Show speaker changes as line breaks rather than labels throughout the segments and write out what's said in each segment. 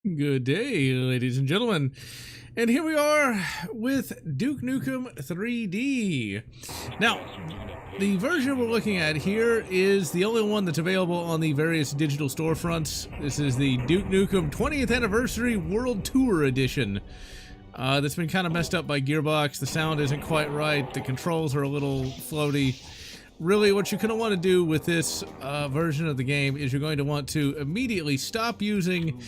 Good day, ladies and gentlemen. And here we are with Duke Nukem 3D. Now, the version we're looking at here is the only one that's available on the various digital storefronts. This is the Duke Nukem 20th Anniversary World Tour Edition. That's been kind of messed up by Gearbox. The sound isn't quite right. The controls are a little floaty. Really, what you're going to want to do with this version of the game is you're going to want to immediately stop using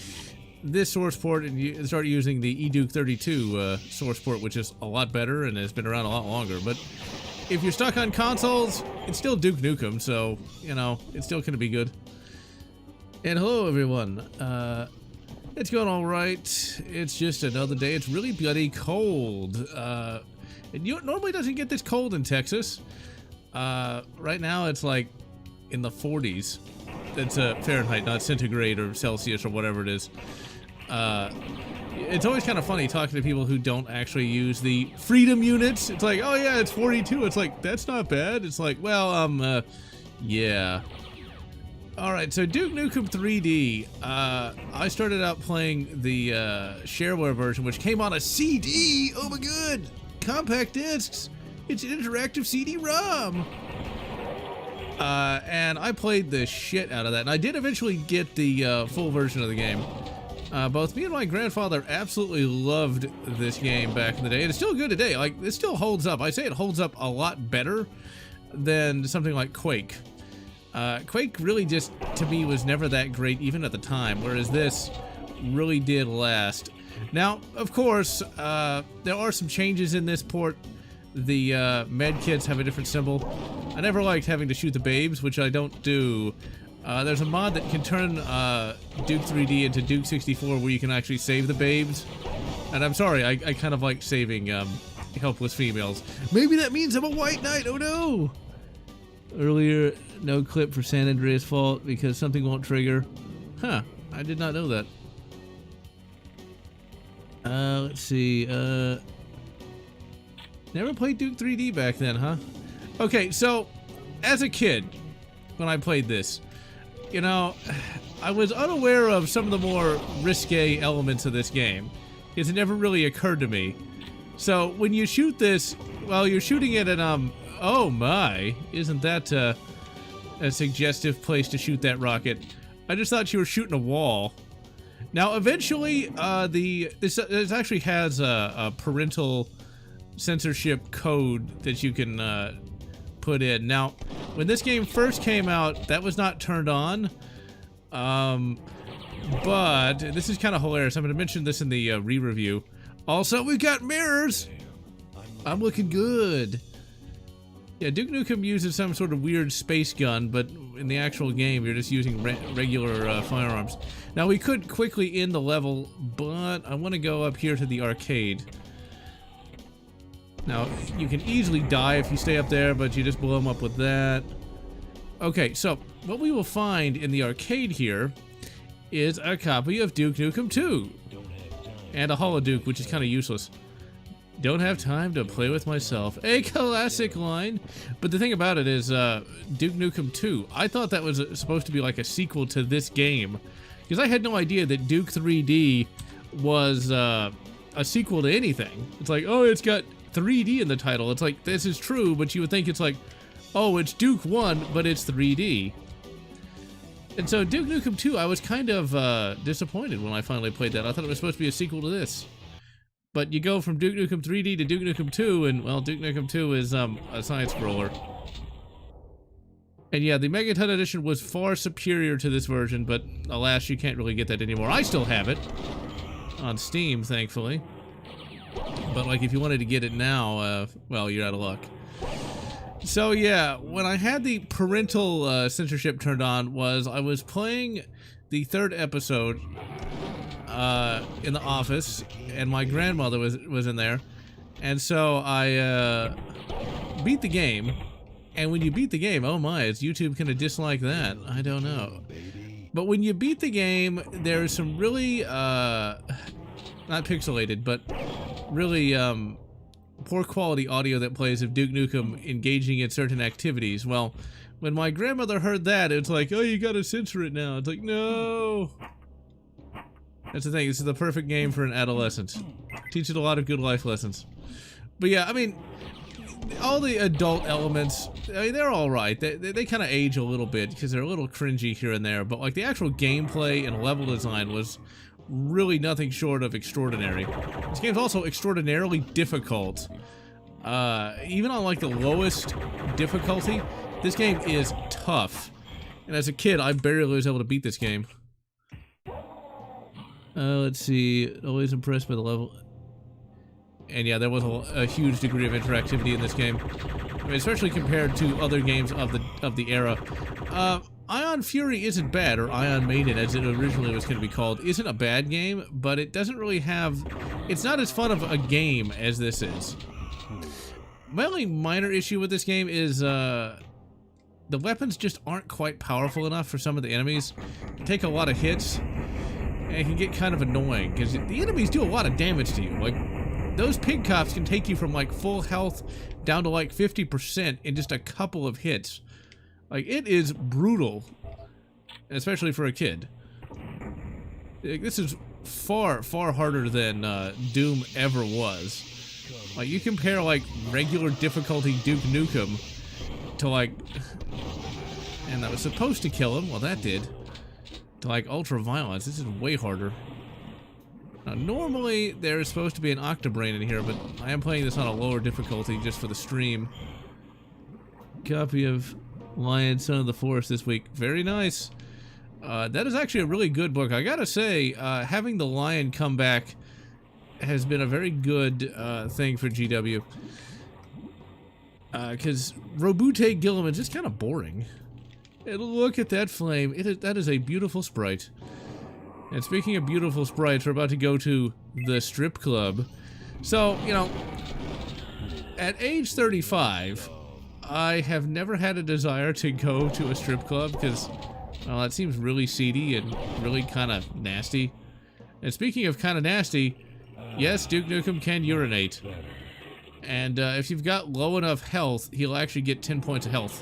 this source port and start using the eDuke 32 source port, which is a lot better and has been around a lot longer. But if you're stuck on consoles, it's still Duke Nukem, so, you know, it's still going to be good. And hello, everyone. It's going all right. It's just another day. It's really bloody cold. It normally doesn't get this cold in Texas. Right now it's like in the 40s. That's Fahrenheit, not centigrade or Celsius or whatever it is. It's always kind of funny talking to people who don't actually use the freedom units. It's like, oh yeah, it's 42. It's like, that's not bad. It's like, well, yeah. Alright, so Duke Nukem 3D. I started out playing the shareware version, which came on a CD. Oh my god! Compact discs! It's an interactive CD-ROM! And I played the shit out of that. And I did eventually get the full version of the game. Both me and my grandfather absolutely loved this game back in the day. And it's still good today. Like, it still holds up. I say it holds up a lot better than something like Quake. Quake really just, to me, was never that great, even at the time. Whereas this really did last. Now, of course, there are some changes in this port. The med kits have a different symbol. I never liked having to shoot the babes, which I don't do. There's a mod that can turn Duke 3D into Duke 64 where you can actually save the babes. And I'm sorry, I kind of like saving helpless females. Maybe that means I'm a white knight, oh no! Earlier, no clip for San Andreas fault because something won't trigger. Huh, I did not know that. Let's see, never played Duke 3D back then, huh? Okay, so, as a kid, when I played this, you know, I was unaware of some of the more risque elements of this game, because it never really occurred to me. So, when you shoot this, well, you're shooting it at, oh my, isn't that, a suggestive place to shoot that rocket? I just thought you were shooting a wall. Now, eventually, this actually has a parental censorship code that you can put in. Now, when this game first came out, that was not turned on. But this is kind of hilarious. I'm going to mention this in the re-review. Also, we've got mirrors. I'm looking good. Yeah, Duke Nukem uses some sort of weird space gun, but in the actual game, you're just using regular firearms. Now, we could quickly end the level, but I want to go up here to the arcade. Now, you can easily die if you stay up there, but you just blow them up with that. Okay, so what we will find in the arcade here is a copy of Duke Nukem 2. And a Holoduke, which is kind of useless. Don't have time to play with myself. A classic line. But the thing about it is, Duke Nukem 2, I thought that was supposed to be like a sequel to this game. Because I had no idea that Duke 3D was a sequel to anything. It's like, oh, it's got 3D in the title. It's like, this is true, but you would think it's like, oh, it's Duke 1, but it's 3D. And so Duke Nukem 2, I was kind of disappointed when I finally played that. I thought it was supposed to be a sequel to this. But you go from Duke Nukem 3D to Duke Nukem 2, and, well, Duke Nukem 2 is a side-scroller. And yeah, the Megaton Edition was far superior to this version, but alas, you can't really get that anymore. I still have it on Steam, thankfully. But, like, if you wanted to get it now, well, you're out of luck. So, yeah, when I had the parental censorship turned on I was playing the third episode in the office, and my grandmother was in there. And so I beat the game. And when you beat the game, oh my, is YouTube gonna dislike that? I don't know. But when you beat the game, there's some really, not pixelated, but really, poor quality audio that plays of Duke Nukem engaging in certain activities. Well, when my grandmother heard that, it's like, oh, you gotta censor it now. It's like, no. That's the thing. This is the perfect game for an adolescent. Teaches a lot of good life lessons. But yeah, I mean, all the adult elements, I mean, they're all right. They kind of age a little bit because they're a little cringy here and there. But like the actual gameplay and level design was really nothing short of extraordinary. This game's also extraordinarily difficult. Even on like the lowest difficulty, this game is tough. And as a kid, I barely was able to beat this game. Let's see. Always impressed by the level. And yeah, there was a huge degree of interactivity in this game. I mean, especially compared to other games of the era. Ion Fury isn't bad, or Ion Maiden, as it originally was going to be called, isn't a bad game, but it doesn't really have... It's not as fun of a game as this is. My only minor issue with this game is, the weapons just aren't quite powerful enough for some of the enemies. They take a lot of hits, and it can get kind of annoying, because the enemies do a lot of damage to you. Like, those pig cops can take you from, like, full health down to, like, 50% in just a couple of hits. Like, it is brutal, especially for a kid. This is far, far harder than Doom ever was. Like, you compare, like, regular difficulty Duke Nukem to, like... And that was supposed to kill him, well, that did. To, like, ultra violence. This is way harder. Now, normally, there's supposed to be an Octobrain in here, but I am playing this on a lower difficulty just for the stream. Copy of Lion, Son of the Forest this week. Very nice. That is actually a really good book. I gotta say, having the Lion come back has been a very good thing for GW. Because Robute Gilliam is just kind of boring. And look at that flame. That is a beautiful sprite. And speaking of beautiful sprites, we're about to go to the strip club. So, you know, at age 35, I have never had a desire to go to a strip club because, well, that seems really seedy and really kind of nasty. And speaking of kind of nasty, yes, Duke Nukem can urinate. And if you've got low enough health, he'll actually get 10 points of health.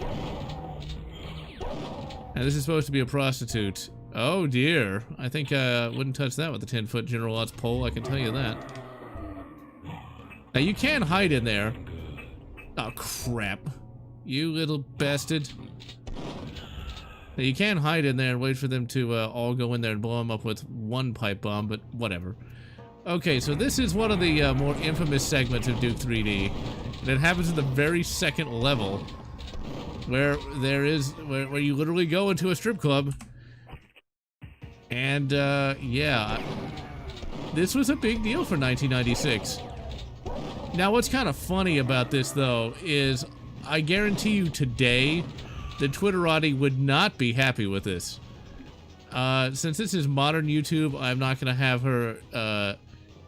Now, this is supposed to be a prostitute. Oh dear. I think I wouldn't touch that with a 10-foot General Lotz pole, I can tell you that. Now, you can hide in there. Oh, crap. You little bastard. Now, you can hide in there and wait for them to all go in there and blow them up with one pipe bomb, but whatever. Okay, so this is one of the more infamous segments of Duke 3D. And it happens in the very second level, where where you literally go into a strip club. And, yeah, this was a big deal for 1996. Now, what's kind of funny about this, though, is I guarantee you today, the Twitterati would not be happy with this. Since this is modern YouTube, I'm not going to have her,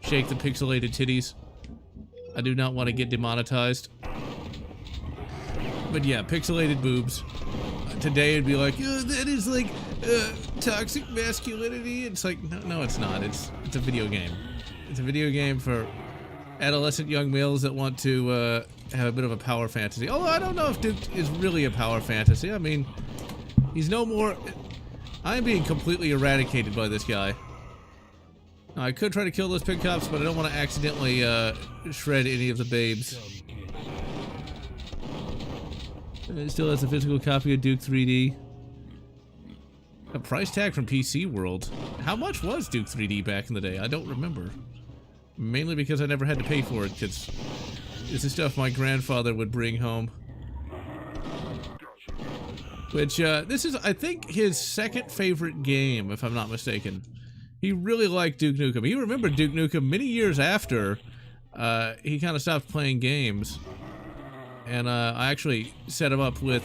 shake the pixelated titties. I do not want to get demonetized. But yeah, pixelated boobs. Today it'd be like, oh, that is like toxic masculinity. It's like, no, it's not. It's a video game. It's a video game for adolescent young males that want to have a bit of a power fantasy. Although I don't know if Duke is really a power fantasy. I mean, he's no more... I'm being completely eradicated by this guy. Now, I could try to kill those pig cops, but I don't want to accidentally shred any of the babes. It still has a physical copy of Duke 3D. A price tag from PC World. How much was Duke 3D back in the day? I don't remember. Mainly because I never had to pay for it, because this is stuff my grandfather would bring home. Which, this is, I think, his second favorite game, if I'm not mistaken. He really liked Duke Nukem. He remembered Duke Nukem many years after he kind of stopped playing games. And I actually set him up with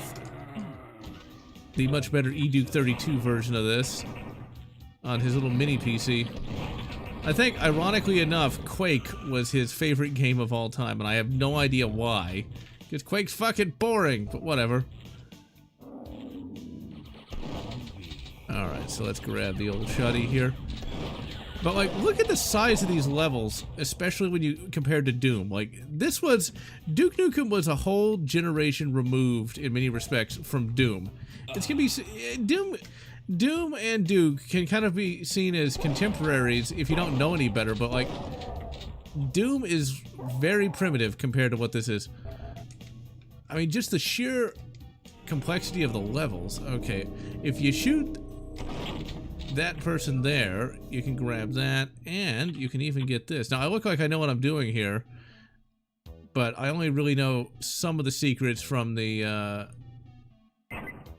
the much better eDuke 32 version of this on his little mini PC. I think, ironically enough, Quake was his favorite game of all time, and I have no idea why. Because Quake's fucking boring, but whatever. Alright, so let's grab the old shotty here. But, like, look at the size of these levels, especially when you compare to Doom. Like, this was... Duke Nukem was a whole generation removed, in many respects, from Doom. It's gonna be... Doom... Doom and Duke can kind of be seen as contemporaries if you don't know any better, but like Doom is very primitive compared to what this is. I mean, just the sheer complexity of the levels. Okay, if you shoot that person there, you can grab that, and you can even get this. Now, I look like I know what I'm doing here, but I only really know some of the secrets from the, and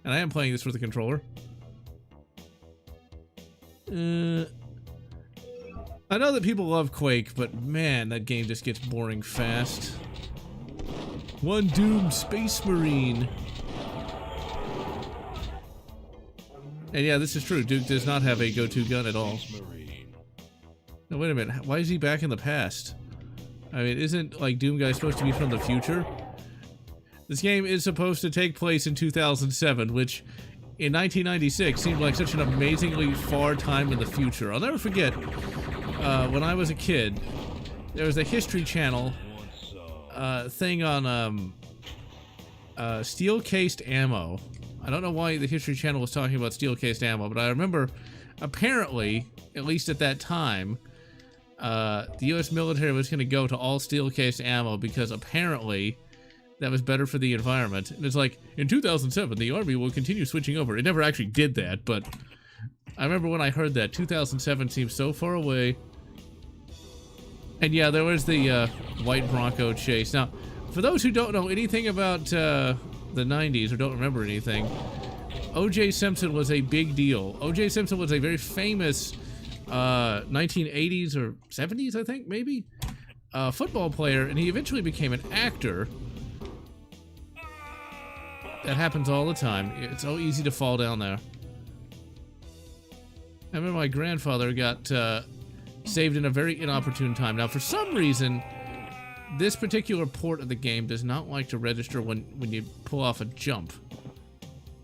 I am playing this with a controller. I know that people love Quake, but man, that game just gets boring fast. One doomed Space Marine. And yeah, this is true. Duke does not have a go-to gun at all. No, wait a minute. Why is he back in the past? I mean, isn't, like, Doom Guy supposed to be from the future? This game is supposed to take place in 2007, which, in 1996, seemed like such an amazingly far time in the future. I'll never forget, when I was a kid, there was a History Channel thing on steel-cased ammo. I don't know why the History Channel was talking about steel-cased ammo, but I remember, apparently, at least at that time, the U.S. military was going to go to all steel-cased ammo because apparently that was better for the environment. And it's like, in 2007, the Army will continue switching over. It never actually did that, but I remember when I heard that. 2007 seems so far away. And yeah, there was the white Bronco chase. Now, for those who don't know anything about the 90s or don't remember anything, O.J. Simpson was a big deal. O.J. Simpson was a very famous 1980s or 70s, I think, maybe, football player, and he eventually became an actor. That happens all the time. It's so easy to fall down there. I remember my grandfather got saved in a very inopportune time. Now, for some reason, this particular port of the game does not like to register when you pull off a jump.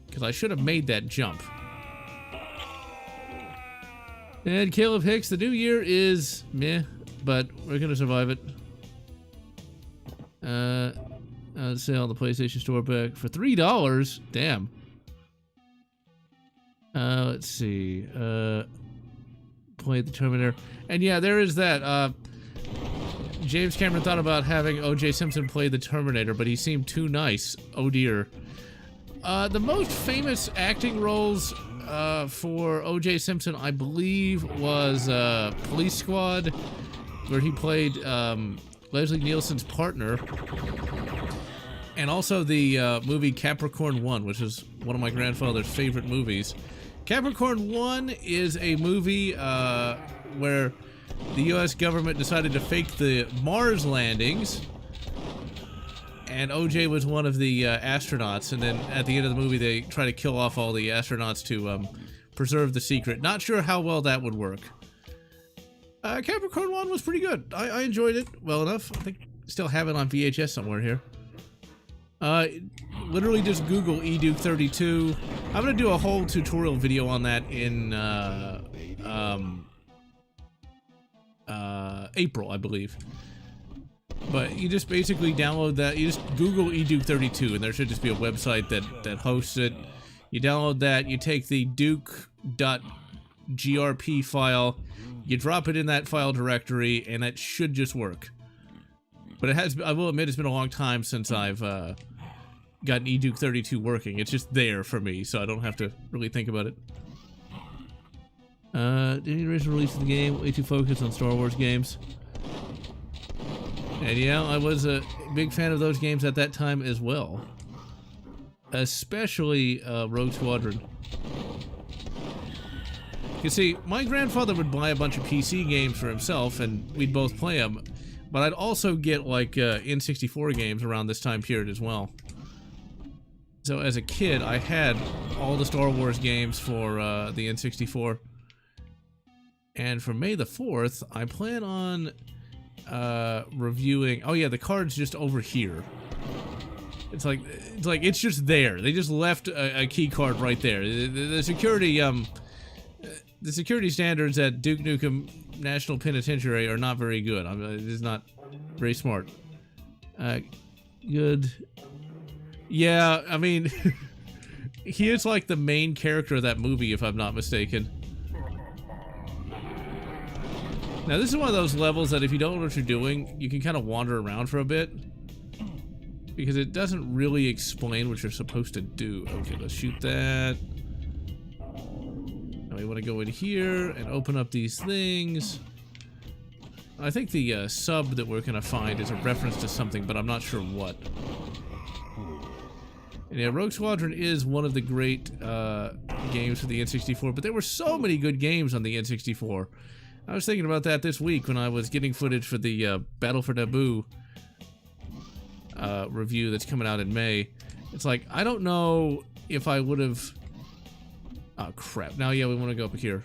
Because I should have made that jump. And Caleb Hicks, the new year is meh, but we're going to survive it. Sale the PlayStation Store back for $3. Damn. Let's see. Play the Terminator. And yeah, there is that. James Cameron thought about having O.J. Simpson play the Terminator, but he seemed too nice. Oh dear. The most famous acting roles for O.J. Simpson, I believe, was Police Squad, where he played Leslie Nielsen's partner, and also the movie Capricorn 1, which is one of my grandfather's favorite movies. Capricorn 1 is a movie where the U.S. government decided to fake the Mars landings, and O.J. was one of the astronauts, and then at the end of the movie they try to kill off all the astronauts to preserve the secret. Not sure how well that would work. Capricorn 1 was pretty good. I enjoyed it well enough. I think I still have it on VHS somewhere here. Literally just Google eDuke32. I'm gonna do a whole tutorial video on that in April, I believe. But you just basically download that. You just Google eDuke32, and there should just be a website that hosts it. You download that. You take the Duke.grp file. You drop it in that file directory, and that should just work. But it has. I will admit, it's been a long time since I've gotten eDuke32 working. It's just there for me, so I don't have to really think about it. The original release of the game, way too focused on Star Wars games. And yeah, I was a big fan of those games at that time as well. Especially Rogue Squadron. You see, my grandfather would buy a bunch of PC games for himself, and we'd both play them. But I'd also get, like, N64 games around this time period as well. So as a kid, I had all the Star Wars games for the N64. And for May the 4th, I plan on reviewing... Oh yeah, the card's just over here. It's like it's just there. They just left a key card right there. The security standards at Duke Nukem National Penitentiary are not very good. It's not very smart. Good. Yeah, I mean, he is like the main character of that movie, if I'm not mistaken. Now, this is one of those levels that if you don't know what you're doing, you can kind of wander around for a bit. Because it doesn't really explain what you're supposed to do. Okay, let's shoot that. Now we want to go in here and open up these things. I think the sub that we're going to find is a reference to something, but I'm not sure what. And yeah, Rogue Squadron is one of the great games for the N64, but there were so many good games on the N64. I was thinking about that this week when I was getting footage for the Battle for Naboo review that's coming out in May. It's like, I don't know if I would have... Oh, crap. Now, yeah, we want to go up here.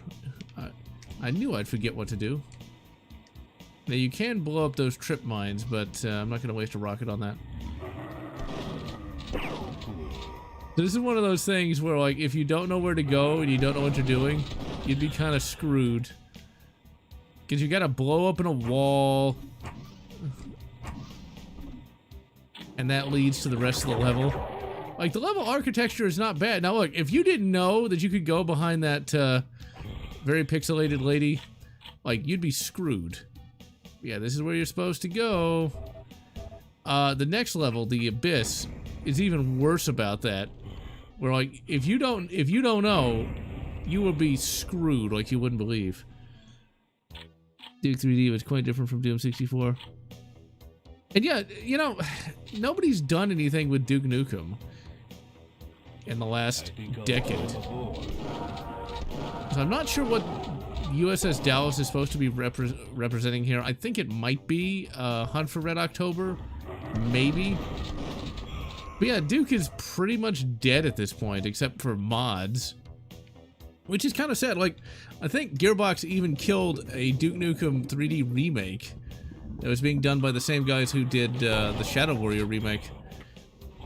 I knew I'd forget what to do. Now, you can blow up those trip mines, but I'm not going to waste a rocket on that. So this is one of those things where, like, if you don't know where to go and you don't know what you're doing, you'd be kind of screwed. Because you got to blow up in a wall. And that leads to the rest of the level. Like, the level architecture is not bad. Now, look, if you didn't know that you could go behind that very pixelated lady, like, you'd be screwed. Yeah, this is where you're supposed to go. The next level, the Abyss, is even worse about that. Where, like, if you don't know, you will be screwed like you wouldn't believe. Duke 3D was quite different from Doom 64. And yeah, you know, nobody's done anything with Duke Nukem in the last decade. So I'm not sure what USS Dallas is supposed to be representing here. I think it might be Hunt for Red October, maybe. But yeah, Duke is pretty much dead at this point, except for mods. Which is kind of sad. Like, I think Gearbox even killed a Duke Nukem 3D remake that was being done by the same guys who did the Shadow Warrior remake.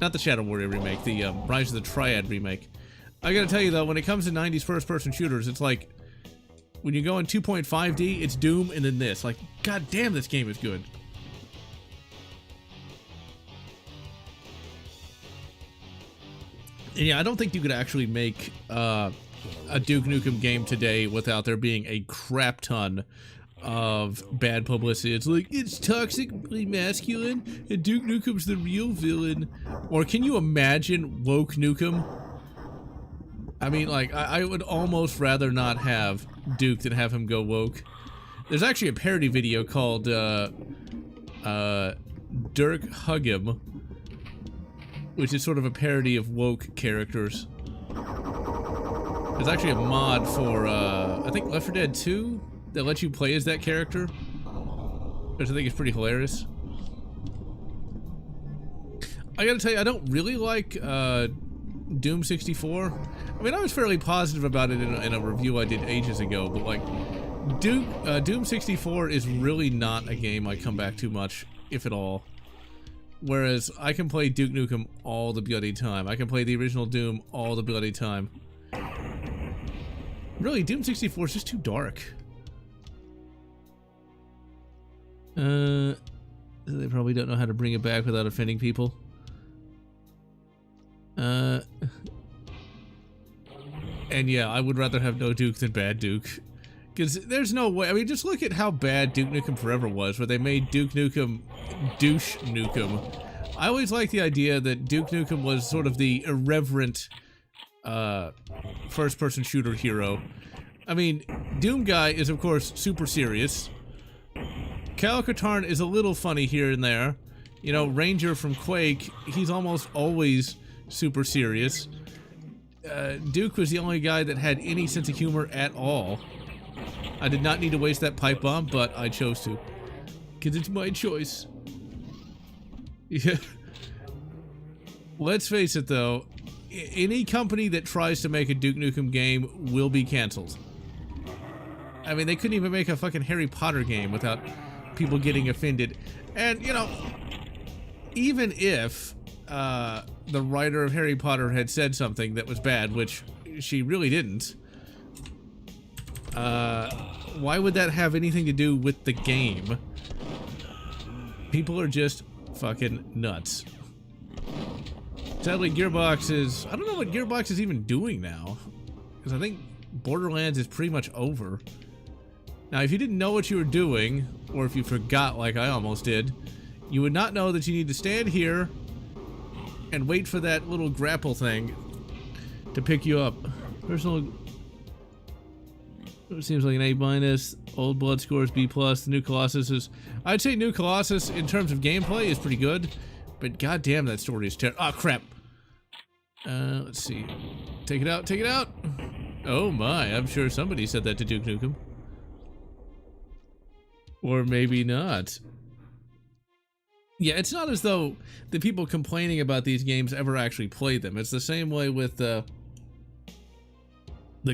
Not the Shadow Warrior remake, the Rise of the Triad remake. I gotta tell you though, when it comes to 90s first-person shooters, it's like, when you go in 2.5D, it's Doom and then this. Like, god damn, this game is good. And yeah, I don't think you could actually make a Duke Nukem game today without there being a crap ton of bad publicity. It's like, it's toxically masculine and Duke Nukem's the real villain. Or can you imagine Woke Nukem? I mean, like, I would almost rather not have Duke than have him go woke. There's actually a parody video called Dirk Hug'em, which is sort of a parody of woke characters. There's actually a mod for, I think Left 4 Dead 2 that lets you play as that character, which I think is pretty hilarious. I gotta tell you, I don't really like Doom 64. I mean, I was fairly positive about it in a review I did ages ago, but like, Doom 64 is really not a game I come back to much, if at all. Whereas I can play Duke Nukem all the bloody time. I can play the original Doom all the bloody time. Really, Doom 64 is just too dark. They probably don't know how to bring it back without offending people. And yeah, I would rather have no Duke than bad Duke. Because there's no way, I mean, just look at how bad Duke Nukem Forever was, where they made Duke Nukem douche Nukem. I always liked the idea that Duke Nukem was sort of the irreverent first-person shooter hero. I mean, Doom Guy is, of course, super serious. Kyle Katarn is a little funny here and there. You know, Ranger from Quake, he's almost always super serious. Duke was the only guy that had any sense of humor at all. I did not need to waste that pipe bomb, but I chose to. Because it's my choice. Yeah. Let's face it, though. Any company that tries to make a Duke Nukem game will be canceled. I mean, they couldn't even make a fucking Harry Potter game without people getting offended. And, you know, even if the writer of Harry Potter had said something that was bad, which she really didn't, why would that have anything to do with the game? People are just fucking nuts. Sadly, Gearbox is... I don't know what Gearbox is even doing now. Because I think Borderlands is pretty much over. Now, if you didn't know what you were doing, or if you forgot like I almost did, you would not know that you need to stand here and wait for that little grapple thing to pick you up. Personal... It seems like an A-. Old Blood scores B+. The New Colossus is... I'd say New Colossus, in terms of gameplay, is pretty good. But goddamn, that story is terrible. Oh, crap. Let's see. Take it out, take it out! Oh my, I'm sure somebody said that to Duke Nukem. Or maybe not. Yeah, it's not as though the people complaining about these games ever actually played them. It's the same way with the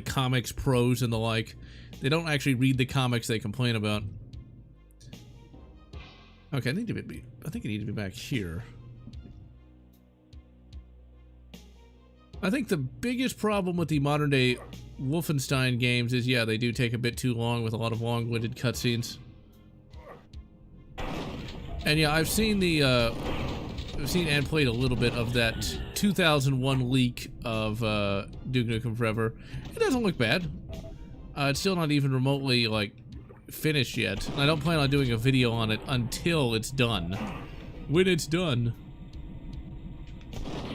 comics pros and the like. They don't actually read the comics they complain about. Okay, I think I need to be back here. I think the biggest problem with the modern day Wolfenstein games is, yeah, they do take a bit too long with a lot of long-winded cutscenes. And yeah, I've seen and played a little bit of that 2001 leak of Duke Nukem Forever. It doesn't look bad. It's still not even remotely, like, finished yet. And I don't plan on doing a video on it until it's done. When it's done.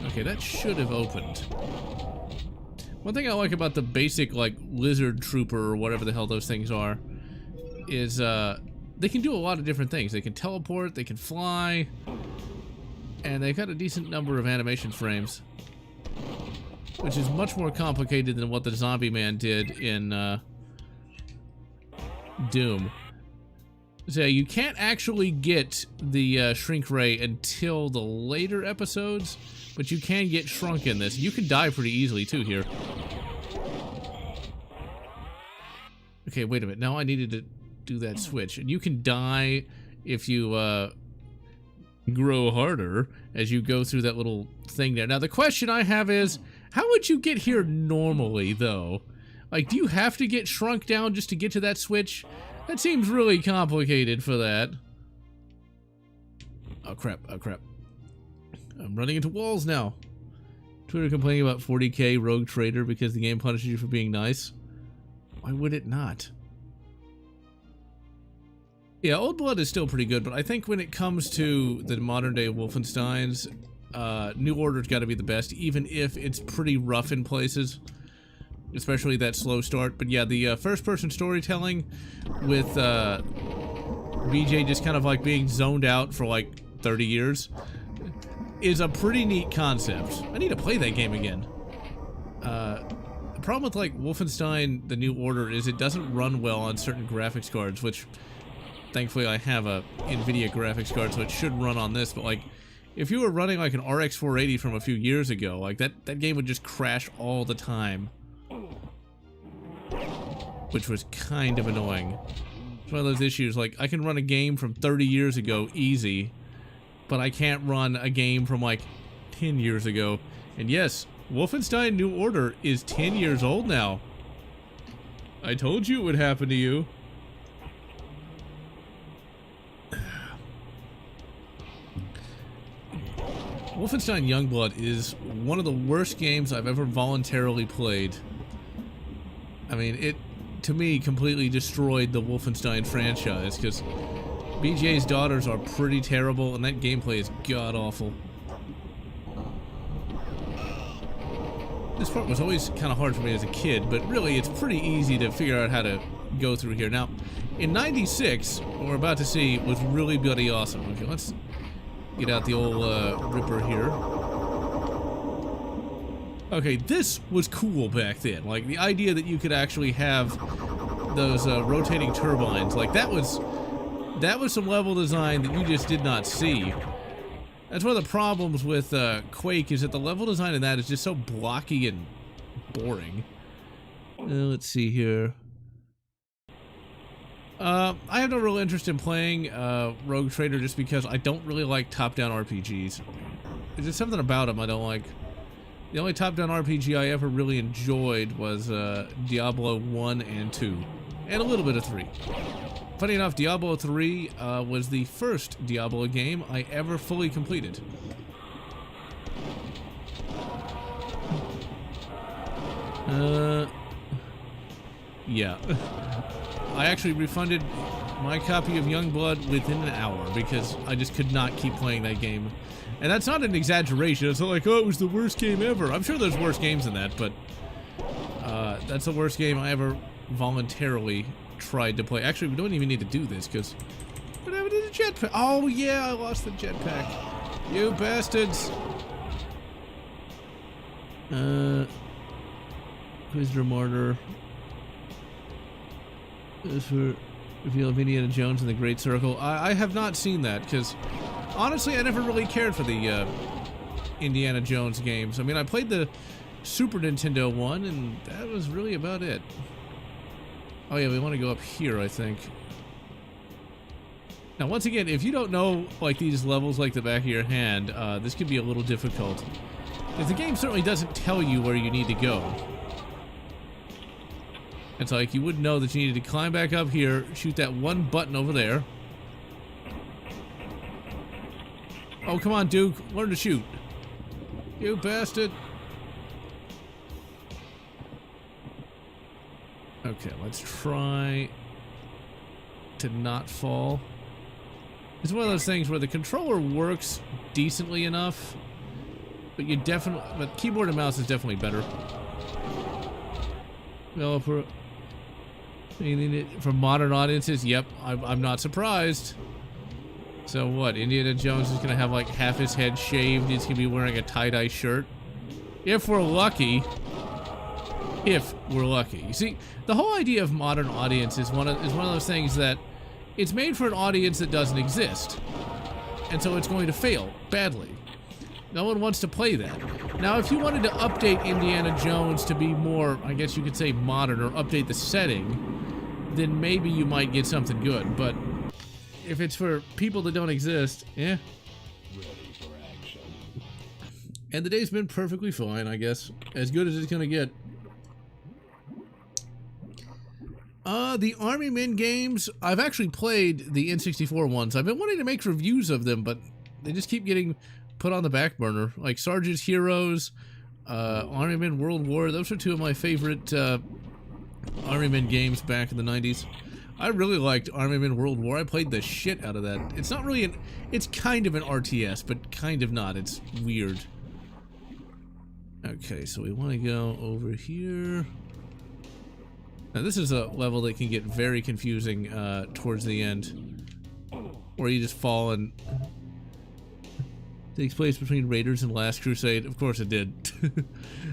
Okay, that should have opened. One thing I like about the basic, like, lizard trooper or whatever the hell those things are is, they can do a lot of different things. They can teleport, they can fly, and they've got a decent number of animation frames, which is much more complicated than what the Zombie Man did in Doom. So you can't actually get the shrink ray until the later episodes, but you can get shrunk in this. You can die pretty easily too here. Okay, wait a minute. Now I needed to do that switch, and you can die if you grow harder as you go through that little thing there. Now the question I have is, how would you get here normally though? Like, do you have to get shrunk down just to get to that switch? That seems really complicated for that. Oh crap, oh crap. I'm running into walls now. Twitter complaining about 40k Rogue Trader because the game punishes you for being nice. Why would it not? Yeah, Old Blood is still pretty good, but I think when it comes to the modern day Wolfensteins, New Order's got to be the best, even if it's pretty rough in places, especially that slow start. But yeah, the first-person storytelling with BJ just kind of like being zoned out for like 30 years is a pretty neat concept. I need to play that game again. The problem with like Wolfenstein The New Order is it doesn't run well on certain graphics cards, which thankfully I have a NVIDIA graphics card, so it should run on this, but like if you were running like an RX 480 from a few years ago, like that game would just crash all the time, which was kind of annoying. It's one of those issues, like I can run a game from 30 years ago easy, but I can't run a game from like 10 years ago. And yes, Wolfenstein New Order is 10 years old now. I told you it would happen to you. Wolfenstein Youngblood is one of the worst games I've ever voluntarily played. I mean, it, to me, completely destroyed the Wolfenstein franchise, because BJ's daughters are pretty terrible, and that gameplay is god-awful. This part was always kind of hard for me as a kid, but really it's pretty easy to figure out how to go through here. Now, in '96, what we're about to see was really bloody awesome. Okay, let's get out the old Ripper here. Okay, this was cool back then. Like, the idea that you could actually have those rotating turbines, like, that was some level design that you just did not see. That's one of the problems with Quake, is that the level design in that is just so blocky and boring. Let's see here. I have no real interest in playing Rogue Trader just because I don't really like top-down RPGs. There's just something about them I don't like. The only top-down RPG I ever really enjoyed was Diablo 1 and 2, and a little bit of 3. Funny enough, Diablo 3 was the first Diablo game I ever fully completed. Yeah. I actually refunded my copy of Youngblood within an hour because I just could not keep playing that game. And that's not an exaggeration. It's not like, oh, it was the worst game ever. I'm sure there's worse games than that, but that's the worst game I ever voluntarily tried to play. Actually, we don't even need to do this because what happened to the jetpack? Oh, yeah, I lost the jetpack. You bastards. Prisoner Martyr. This for reveal of Indiana Jones and the Great Circle. I have not seen that because honestly I never really cared for the Indiana Jones games. I mean, I played the Super Nintendo one and that was really about it. Oh yeah, we want to go up here, I think. Now once again, if you don't know like these levels like the back of your hand, this could be a little difficult. Because the game certainly doesn't tell you where you need to go. It's like you wouldn't know that you needed to climb back up here, shoot that one button over there. Oh, come on, Duke. Learn to shoot. You bastard. Okay, let's try to not fall. It's one of those things where the controller works decently enough, but you definitely, but keyboard and mouse is definitely better. Developer. For modern audiences, yep, I'm not surprised. So what, Indiana Jones is gonna have like half his head shaved, he's gonna be wearing a tie-dye shirt? If we're lucky. If we're lucky. You see, the whole idea of modern audience is one of those things that it's made for an audience that doesn't exist. And so it's going to fail badly. No one wants to play that. Now, if you wanted to update Indiana Jones to be more, I guess you could say modern, or update the setting, then maybe you might get something good. But if it's for people that don't exist, yeah. And the day's been perfectly fine, I guess. As good as it's gonna get. The Army Men games, I've actually played the N64 ones. I've been wanting to make reviews of them, but they just keep getting put on the back burner. Like Sergeant's Heroes, Army Men World War, those are two of my favorite Army Men games back in the 90s. I really liked Army Men World War. I played the shit out of that. It's not really it's kind of an RTS, but kind of not. It's weird. Okay, so we want to go over here. Now this is a level that can get very confusing towards the end, where you just fall and takes place between Raiders and Last Crusade. Of course it did.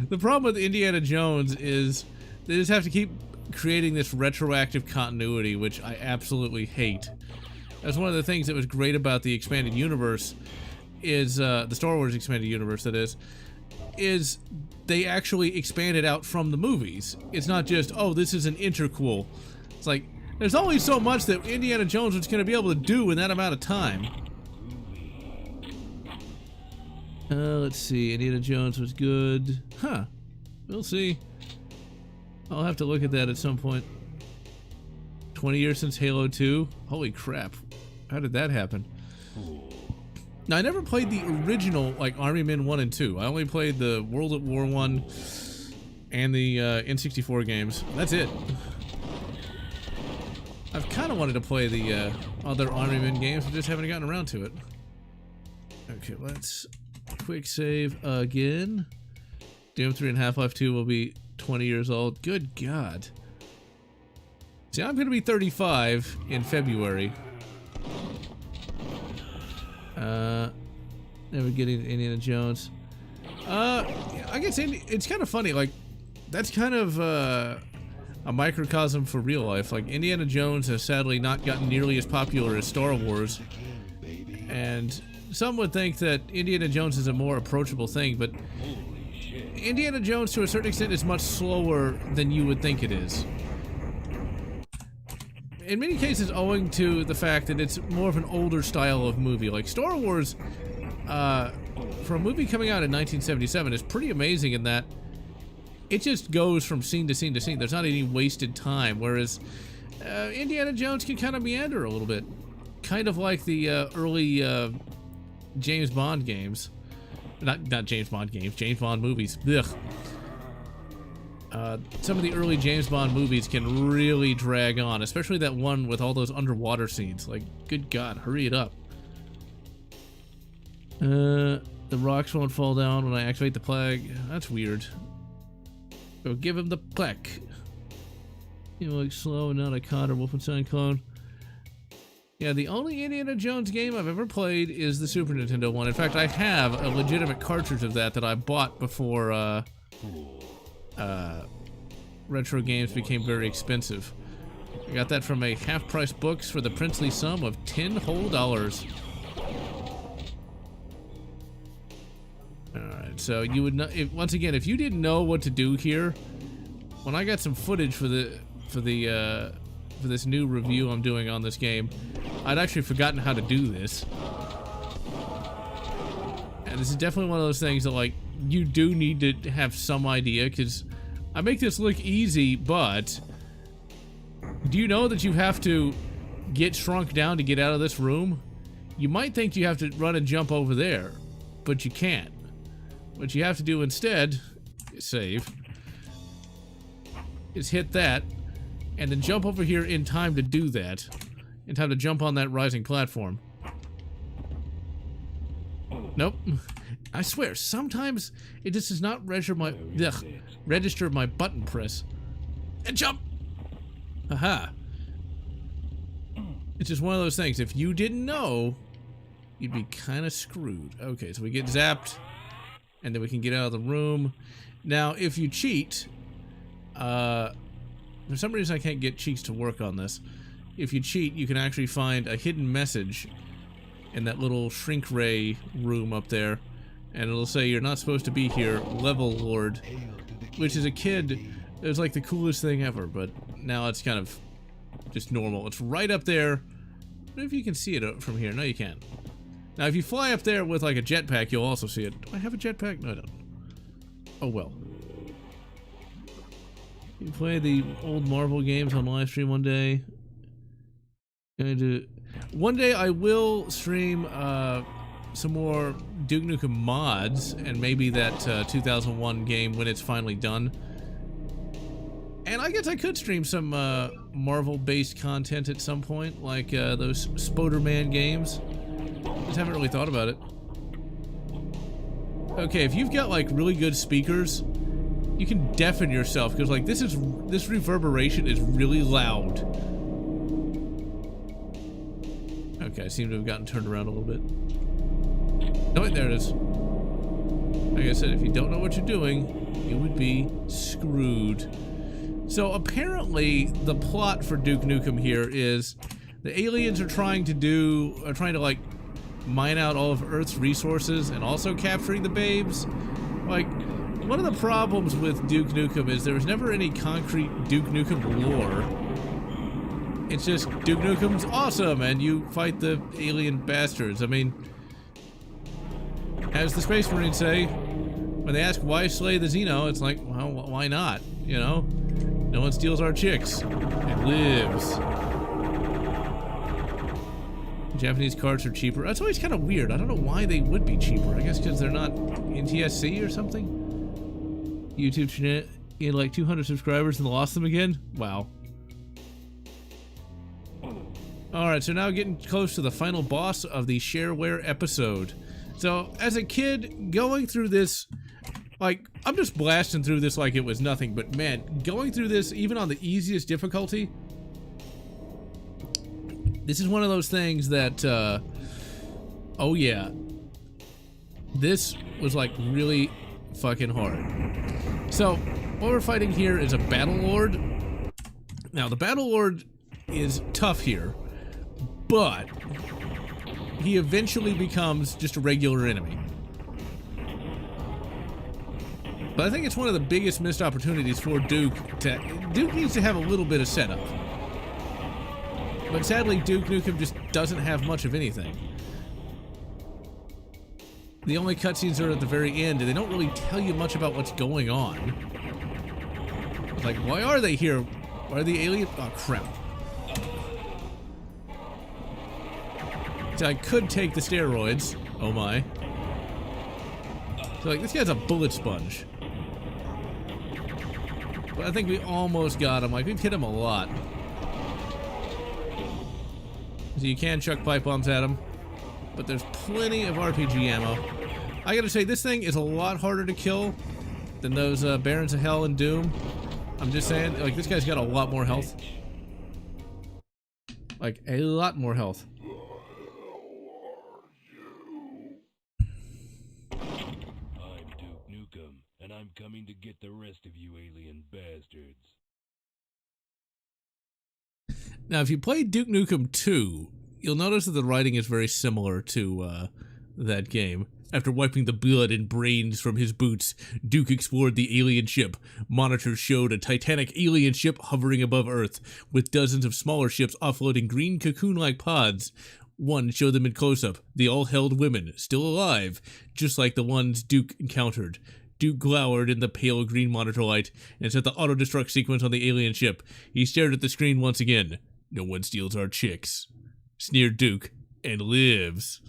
The problem with Indiana Jones is they just have to keep creating this retroactive continuity, which I absolutely hate. That's one of the things that was great about the expanded universe, is the Star Wars expanded universe, that is they actually expanded out from the movies. It's not just, oh, this is an interquel. It's like, there's only so much that Indiana Jones was going to be able to do in that amount of time. Let's see, Indiana Jones was good. Huh. We'll see. I'll have to look at that at some point. 20 years since Halo 2? Holy crap. How did that happen? Now, I never played the original, like, Army Men 1 and 2. I only played the World at War 1 and the N64 games. That's it. I've kind of wanted to play the other Army Men games, but just haven't gotten around to it. Okay, let's quick save again. Doom 3 and Half-Life 2 will be 20 years old. Good God. See, I'm going to be 35 in February. Never getting Indiana Jones. I guess it's kind of funny. Like, that's kind of a microcosm for real life. Like, Indiana Jones has sadly not gotten nearly as popular as Star Wars. And some would think that Indiana Jones is a more approachable thing, but Indiana Jones, to a certain extent, is much slower than you would think it is. In many cases, owing to the fact that it's more of an older style of movie. Like Star Wars, for a movie coming out in 1977, is pretty amazing in that it just goes from scene to scene to scene. There's not any wasted time, whereas Indiana Jones can kind of meander a little bit. Kind of like the early James Bond games. Not James Bond games, James Bond movies. Ugh. Some of the early James Bond movies can really drag on, especially that one with all those underwater scenes. Like, good God, hurry it up. The rocks won't fall down when I activate the plague. That's weird. So give him the plaque. You look slow, not a COD or Wolfenstein clone. Yeah, the only Indiana Jones game I've ever played is the Super Nintendo one. In fact, I have a legitimate cartridge of that I bought before retro games became very expensive. I got that from a half-price books for the princely sum of $10 whole. Alright, so you would know, once again, if you didn't know what to do here, when I got some footage for this new review I'm doing on this game, I'd actually forgotten how to do this. And this is definitely one of those things that, like, you do need to have some idea, because I make this look easy, but do you know that you have to get shrunk down to get out of this room? You might think you have to run and jump over there, but you can't. What you have to do instead, save, is hit that, and then jump over here in time to do that. In time to jump on that rising platform. Nope. I swear, sometimes it just does not register my button press. And jump! Haha. It's just one of those things. If you didn't know, you'd be kind of screwed. Okay, so we get zapped, and then we can get out of the room. Now, if you cheat, for some reason I can't get cheats to work on this. If you cheat, you can actually find a hidden message in that little shrink ray room up there, and it'll say you're not supposed to be here, level lord, which as a kid, it was like the coolest thing ever, but now it's kind of just normal. It's right up there. I don't know if you can see it from here. No, you can't. Now, if you fly up there with like a jetpack, you'll also see it. Do I have a jetpack? No, I don't. Oh well. You play the old Marvel games on live stream one day. One day I will stream some more Duke Nukem mods, and maybe that 2001 game when it's finally done. And I guess I could stream some Marvel-based content at some point, like those Spoderman games. Just haven't really thought about it. Okay, if you've got like really good speakers, you can deafen yourself, because like this reverberation is really loud. Okay, I seem to have gotten turned around a little bit. Oh wait, there it is. Like I said, if you don't know what you're doing, you would be screwed. So apparently, the plot for Duke Nukem here is the aliens are trying to like mine out all of Earth's resources and also capturing the babes. Like, one of the problems with Duke Nukem is there's never any concrete Duke Nukem lore. It's just Duke Nukem's awesome and you fight the alien bastards. I mean, as the Space Marines say, when they ask why slay the Xeno, it's like, well, why not? You know? No one steals our chicks. It lives. Japanese cards are cheaper. That's always kind of weird. I don't know why they would be cheaper. I guess because they're not NTSC or something? YouTube channel had like 200 subscribers and lost them again? Wow. Alright, so now getting close to the final boss of the shareware episode. So, as a kid, going through this, like, I'm just blasting through this like it was nothing, but man, going through this, even on the easiest difficulty, this is one of those things that, oh yeah, this was like really fucking hard. So, what we're fighting here is a Battle Lord. Now, the Battle Lord is tough here, but he eventually becomes just a regular enemy. But I think it's one of the biggest missed opportunities for Duke. Duke needs to have a little bit of setup. But sadly, Duke Nukem just doesn't have much of anything. The only cutscenes are at the very end, and they don't really tell you much about what's going on. It's like, why are they here? Why are the aliens? Oh, crap. So I could take the steroids. Oh my. So like, this guy's a bullet sponge. But I think we almost got him. Like, we've hit him a lot. So you can chuck pipe bombs at him, but there's plenty of RPG ammo. I gotta say, this thing is a lot harder to kill than those Barons of Hell and Doom. I'm just saying, like, this guy's got a lot more health. Like, a lot more health.
I'm Duke Nukem, and I'm coming to get the rest of you alien bastards.
Now, if you played Duke Nukem 2, you'll notice that the writing is very similar to that game. After wiping the blood and brains from his boots, Duke explored the alien ship. Monitors showed a titanic alien ship hovering above Earth, with dozens of smaller ships offloading green cocoon-like pods. One showed them in close-up. They all held women, still alive, just like the ones Duke encountered. Duke glowered in the pale green monitor light and set the auto-destruct sequence on the alien ship. He stared at the screen once again. No one steals our chicks, sneered Duke, and lives.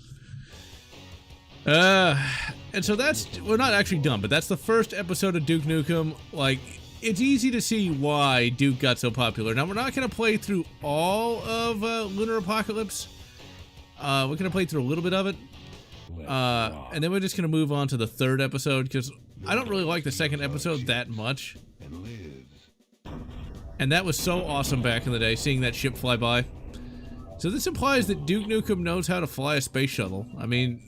And so that's, we're not actually done, but that's the first episode of Duke Nukem. Like, it's easy to see why Duke got so popular. Now, we're not going to play through all of Lunar Apocalypse. We're going to play through a little bit of it. And then we're just going to move on to the third episode, because I don't really like the second episode that much. And that was so awesome back in the day, seeing that ship fly by. So this implies that Duke Nukem knows how to fly a space shuttle. I mean,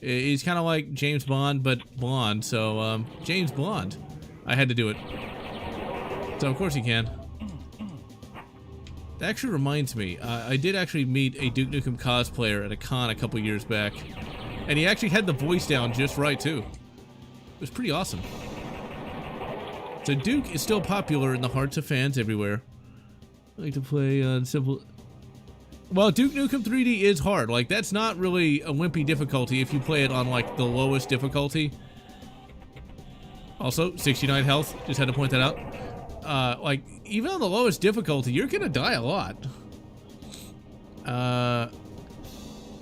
he's kind of like James Bond, but blonde. So, James Bond. I had to do it. So, of course he can. That actually reminds me, I did actually meet a Duke Nukem cosplayer at a con a couple years back. And he actually had the voice down just right, too. It was pretty awesome. So Duke is still popular in the hearts of fans everywhere. I like to play on simple... Well, Duke Nukem 3D is hard. Like, that's not really a wimpy difficulty if you play it on, like, the lowest difficulty. Also, 69 health. Just had to point that out. Like, even on the lowest difficulty, you're gonna die a lot.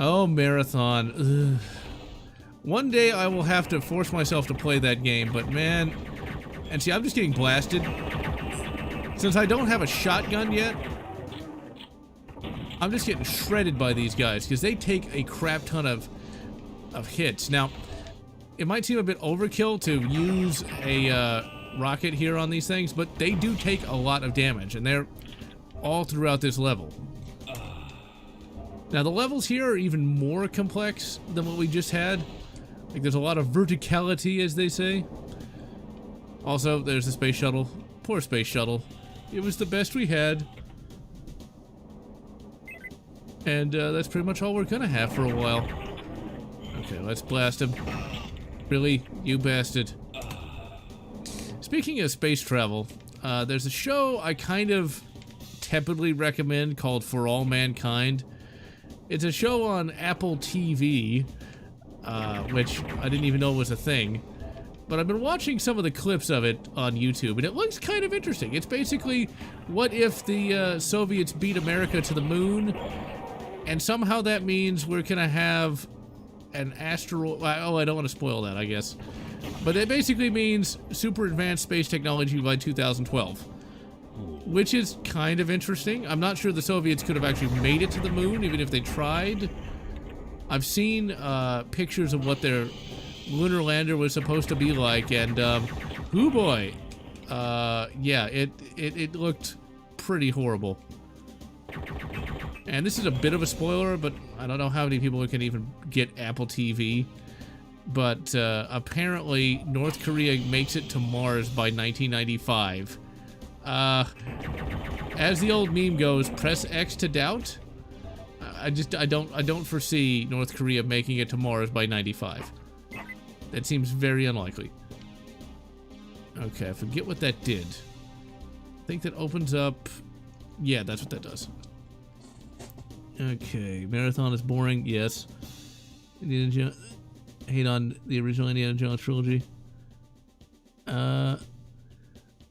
Oh, Marathon. Ugh. One day I will have to force myself to play that game, but man... And see, I'm just getting blasted. Since I don't have a shotgun yet, I'm just getting shredded by these guys, because they take a crap ton of hits. Now, it might seem a bit overkill to use a rocket here on these things, but they do take a lot of damage, and they're all throughout this level. Now, the levels here are even more complex than what we just had. Like, there's a lot of verticality, as they say. Also, there's the space shuttle. Poor space shuttle. It was the best we had. And that's pretty much all we're gonna have for a while. Okay, let's blast him. Really? You bastard. Speaking of space travel, there's a show I kind of tepidly recommend called For All Mankind. It's a show on Apple TV, which I didn't even know was a thing. But I've been watching some of the clips of it on YouTube, and it looks kind of interesting. It's basically, what if the Soviets beat America to the moon, and somehow that means we're gonna have an asteroid... Oh, I don't want to spoil that, I guess. But it basically means super advanced space technology by 2012. Which is kind of interesting. I'm not sure the Soviets could have actually made it to the moon, even if they tried. I've seen pictures of what their lunar lander was supposed to be like, and hoo boy, yeah, it looked pretty horrible. And this is a bit of a spoiler, but I don't know how many people can even get Apple TV. But apparently North Korea makes it to Mars by 1995. As the old meme goes, press X to doubt. I don't foresee North Korea making it to Mars by 95. That seems very unlikely. Okay, I forget what that did. I think that opens up... Yeah, that's what that does. Okay, Marathon is boring, yes. Indiana Jones... Hate on the original Indiana Jones trilogy. I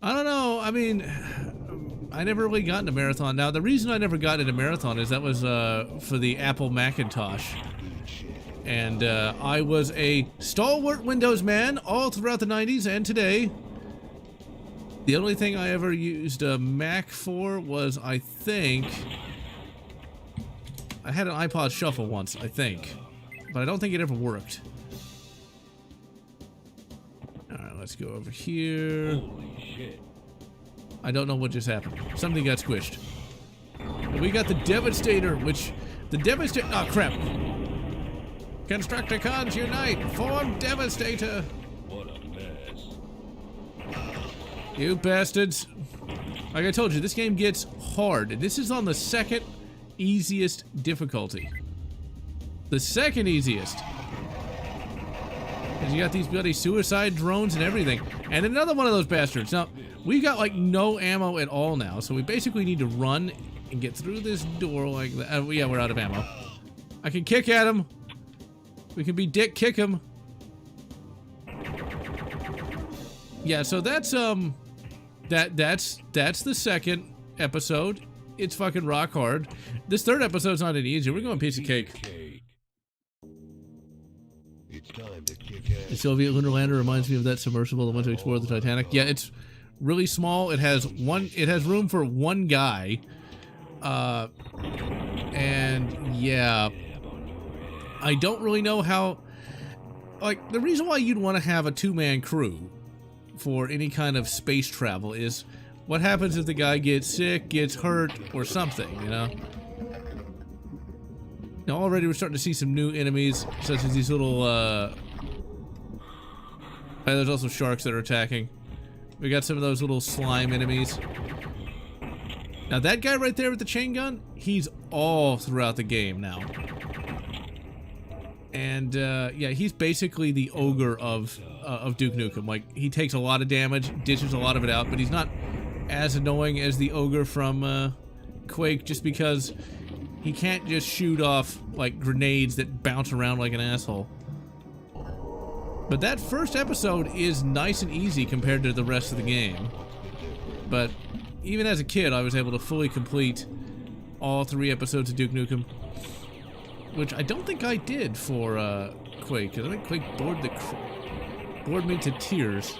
don't know, I mean... I never really got into Marathon. Now, the reason I never got into Marathon is that was for the Apple Macintosh. And I was a stalwart Windows man all throughout the 90s and today. The only thing I ever used a Mac for was, I think, I had an iPod Shuffle once, I think, but I don't think it ever worked. Alright, let's go over here.
Holy shit.
I don't know what just happened. Something got squished. We got the Devastator, which... The Devastator... Oh, crap. Constructicons unite! Form Devastator!
What a mess.
You bastards. Like I told you, this game gets hard. This is on the second easiest difficulty. The second easiest. And you got these bloody suicide drones and everything. And another one of those bastards. Now, we've got like no ammo at all now, so we basically need to run and get through this door like that. Yeah, we're out of ammo. I can kick at him. We can be dick kick him. Yeah, so that's that's the second episode. It's fucking rock hard. This third episode's not any easier. We're going piece of cake.
It's time to kick
The
ass.
Soviet lunar lander reminds me of that submersible that went to explore the Titanic. Yeah, it's really small. It has room for one guy. And yeah, I don't really know how, like, the reason why you'd want to have a two-man crew for any kind of space travel is what happens if the guy gets sick, gets hurt, or something, you know? Now already we're starting to see some new enemies, such as these little, there's also sharks that are attacking. We got some of those little slime enemies. Now that guy right there with the chain gun, he's all throughout the game now. And yeah, he's basically the ogre of Duke Nukem. Like, he takes a lot of damage, dishes a lot of it out, but he's not as annoying as the ogre from Quake, just because he can't just shoot off like grenades that bounce around like an asshole. But that first episode is nice and easy compared to the rest of the game. But even as a kid, I was able to fully complete all 3 episodes of Duke Nukem, which I don't think I did for Quake, because I think Quake bored me to tears.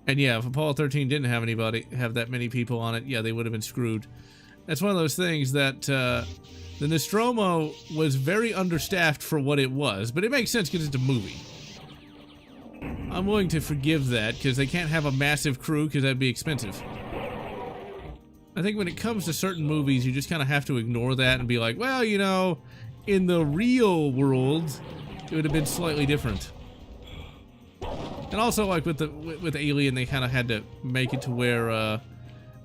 And yeah, if Apollo 13 didn't have that many people on it, yeah, they would have been screwed. That's one of those things that the Nostromo was very understaffed for what it was, but it makes sense because it's a movie. I'm willing to forgive that, because they can't have a massive crew, because that'd be expensive. I think when it comes to certain movies, you just kind of have to ignore that and be like, well, you know, in the real world, it would have been slightly different. And also, like, with Alien, they kind of had to make it to where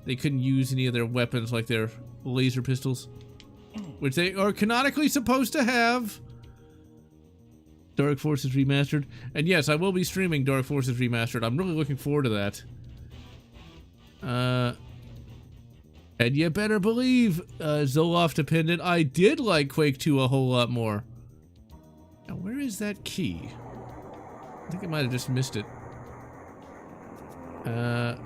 they couldn't use any of their weapons, like their laser pistols, which they are canonically supposed to have. Dark Forces Remastered. And yes, I will be streaming Dark Forces Remastered. I'm really looking forward to that. And you better believe, Zoloft dependent, I did like Quake 2 a whole lot more. Now, where is that key? I think I might have just missed it. But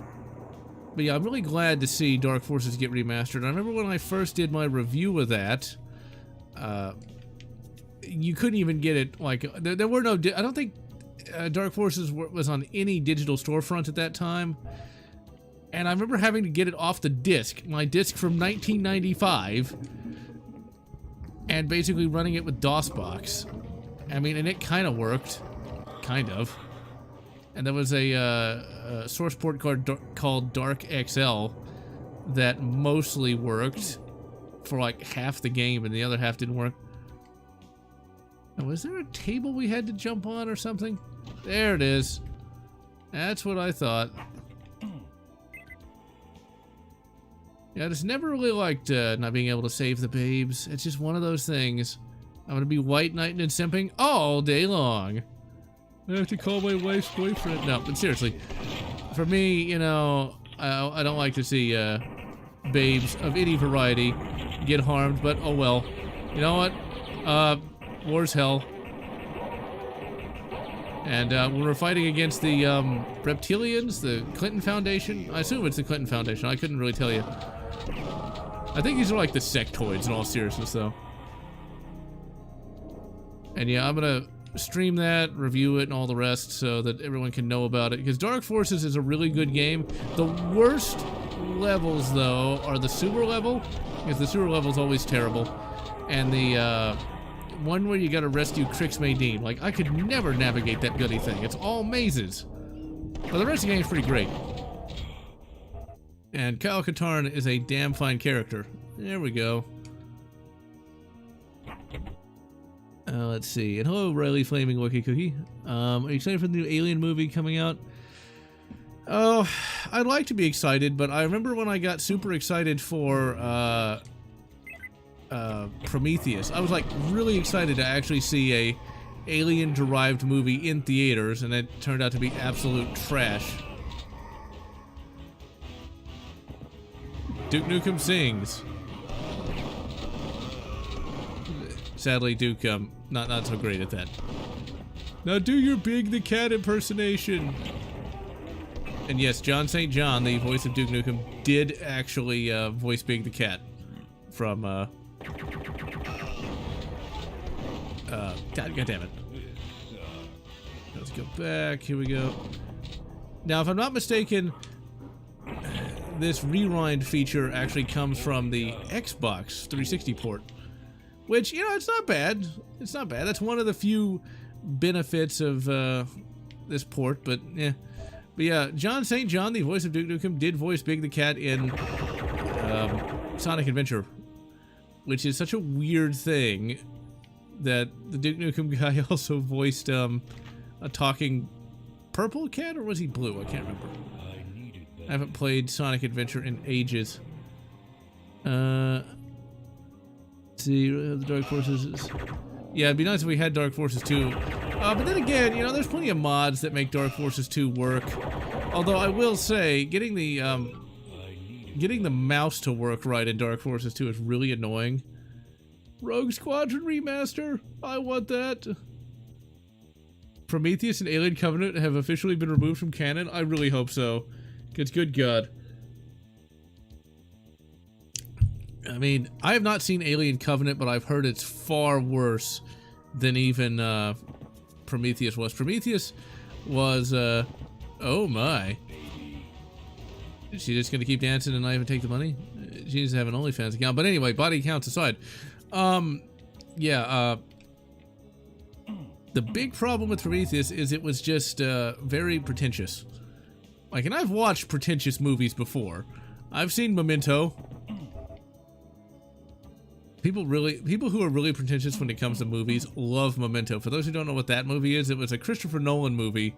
yeah, I'm really glad to see Dark Forces get remastered. I remember when I first did my review of that, you couldn't even get it, like, there were no, I don't think Dark Forces was on any digital storefront at that time. And I remember having to get it off the disc, my disc from 1995, and basically running it with DOSBox. I mean, and it kind of worked. Kind of. And there was a source port card called Dark XL that mostly worked for like half the game, and the other half didn't work. Now, was there a table we had to jump on or something? There it is. That's what I thought. Yeah, I just never really liked not being able to save the babes. It's just one of those things. I'm gonna be white knighting and simping all day long. I have to call my wife's boyfriend. No, but seriously, for me, you know, I don't like to see babes of any variety get harmed, but oh well. You know what? War's hell. And when we're fighting against the reptilians, the Clinton Foundation, I assume it's the Clinton Foundation, I couldn't really tell you. I think these are like the sectoids in all seriousness, though. And yeah, I'm gonna stream that, review it, and all the rest so that everyone can know about it. Because Dark Forces is a really good game. The worst levels, though, are the sewer level, because the sewer level is always terrible. And the one where you gotta rescue Crix Maydeen. Like, I could never navigate that bloody thing. It's all mazes. But the rest of the game is pretty great. And Kyle Katarn is a damn fine character. There we go. Let's see. And hello, Riley Flaming Wookie Cookie. Are you excited for the new Alien movie coming out? Oh, I'd like to be excited, but I remember when I got super excited for Prometheus. I was like really excited to actually see a alien-derived movie in theaters, and it turned out to be absolute trash. Duke Nukem sings. Sadly, Duke, not so great at that. Now do your Big the Cat impersonation. And yes, John St. John, the voice of Duke Nukem, did actually voice Big the Cat from God damn it. Let's go back. Here we go. Now, if I'm not mistaken, this rewind feature actually comes from the Xbox 360 port. Which, you know, it's not bad. It's not bad. That's one of the few benefits of this port, but yeah. But yeah, John St. John, the voice of Duke Nukem, did voice Big the Cat in Sonic Adventure, which is such a weird thing that the Duke Nukem guy also voiced a talking purple cat, or was he blue? I can't remember. I haven't played Sonic Adventure in ages. See, the Dark Forces is... Yeah, it'd be nice if we had Dark Forces 2. But then again, you know, there's plenty of mods that make Dark Forces 2 work. Although I will say, getting the mouse to work right in Dark Forces 2 is really annoying. Rogue Squadron Remaster! I want that! Prometheus and Alien Covenant have officially been removed from canon? I really hope so. Because good God. I mean, I have not seen Alien Covenant, but I've heard it's far worse than even Prometheus was. Prometheus was, oh my. Is she just gonna keep dancing and not even take the money? She needs to have an OnlyFans account. But anyway, body counts aside. Yeah, the big problem with Prometheus is it was just, very pretentious. Like, and I've watched pretentious movies before. I've seen Memento. People who are really pretentious when it comes to movies love Memento. For those who don't know what that movie is, it was a Christopher Nolan movie.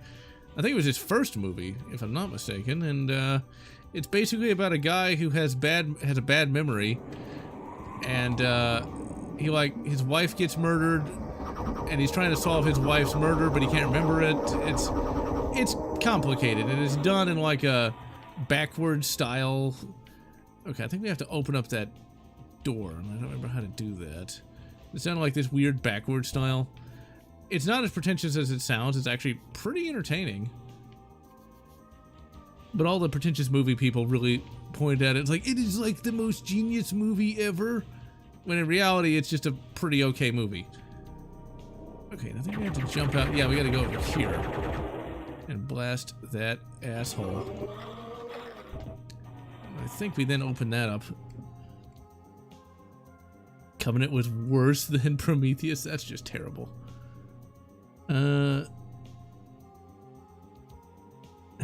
I think it was his first movie, if I'm not mistaken, and it's basically about a guy who has a bad memory, and his wife gets murdered, and he's trying to solve his wife's murder, but he can't remember it. It's complicated, and it's done in like a backward style. Okay, I think we have to open up that door, and I don't remember how to do that. It sounded like this weird backward style. It's not as pretentious as it sounds. It's actually pretty entertaining. But all the pretentious movie people really point at it. It's like, it is like the most genius movie ever. When in reality, it's just a pretty okay movie. Okay, I think we have to jump out. Yeah, we gotta go over here. And blast that asshole. I think we then open that up. Covenant was worse than Prometheus? That's just terrible.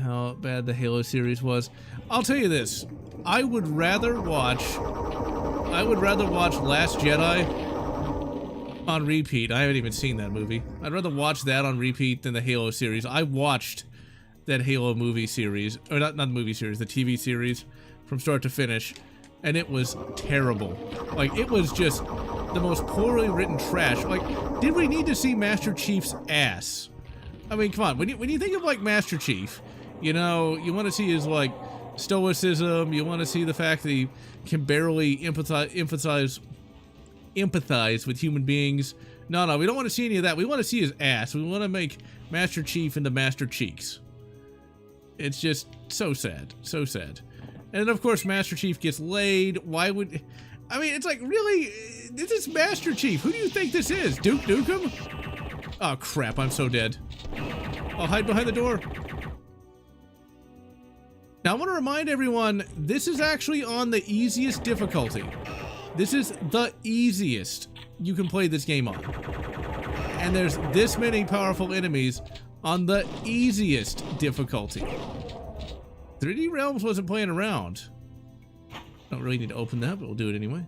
How bad the Halo series was. I'll tell you this. I would rather watch Last Jedi on repeat. I haven't even seen that movie. I'd rather watch that on repeat than the Halo series. I watched that Halo movie series, or not the movie series, the TV series from start to finish. And it was terrible. Like, it was just the most poorly written trash. Like, did we need to see Master Chief's ass? I mean, come on. When you think of, like, Master Chief, you know, you want to see his, like, stoicism. You want to see the fact that he can barely empathize with human beings. No, we don't want to see any of that. We want to see his ass. We want to make Master Chief into Master Cheeks. It's just so sad. So sad. And of course, Master Chief gets laid. Why would... I mean, it's like, really? This is Master Chief. Who do you think this is? Duke Nukem? Oh, crap, I'm so dead. I'll hide behind the door. Now, I want to remind everyone, this is actually on the easiest difficulty. This is the easiest you can play this game on. And there's this many powerful enemies on the easiest difficulty. 3D Realms wasn't playing around. Don't really need to open that, but we'll do it anyway.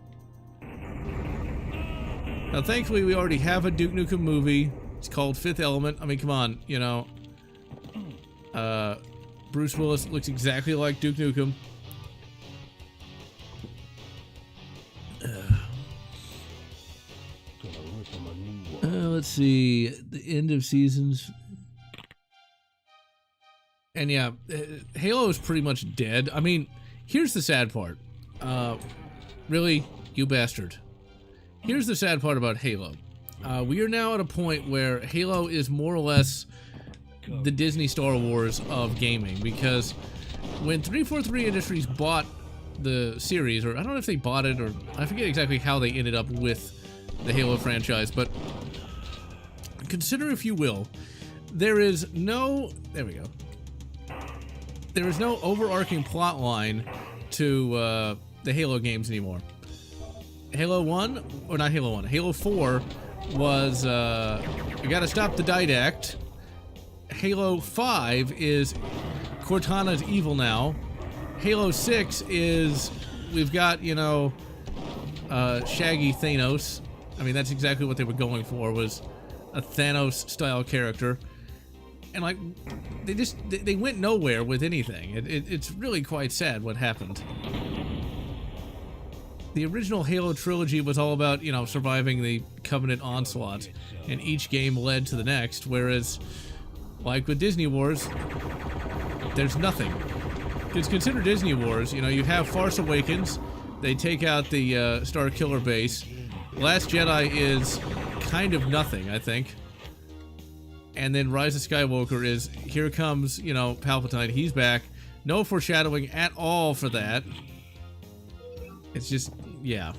Now, thankfully, we already have a Duke Nukem movie. It's called Fifth Element. I mean, come on, you know. Bruce Willis looks exactly like Duke Nukem. Let's see. The end of seasons. And yeah, Halo is pretty much dead. I mean, here's the sad part. Really? You bastard. Here's the sad part about Halo. We are now at a point where Halo is more or less the Disney Star Wars of gaming, because when 343 Industries bought the series, or I don't know if they bought it, or I forget exactly how they ended up with the Halo franchise, but consider, if you will, there is no, there we go, there is no overarching plot line to the Halo games anymore. Halo 1, or not Halo 1, Halo 4 was, you gotta stop the Didact. Halo 5 is Cortana's evil now. Halo 6 is, we've got, you know, Shaggy Thanos. I mean, that's exactly what they were going for, was a Thanos-style character. And, like, they went nowhere with anything. It's really quite sad what happened. The original Halo trilogy was all about, you know, surviving the Covenant onslaught, and each game led to the next, whereas, like with Disney Wars, there's nothing. Because consider Disney Wars, you know, you have Force Awakens, they take out the Star Killer base. Last Jedi is kind of nothing, I think. And then Rise of Skywalker is, here comes, you know, Palpatine, he's back. No foreshadowing at all for that. It's just, yeah,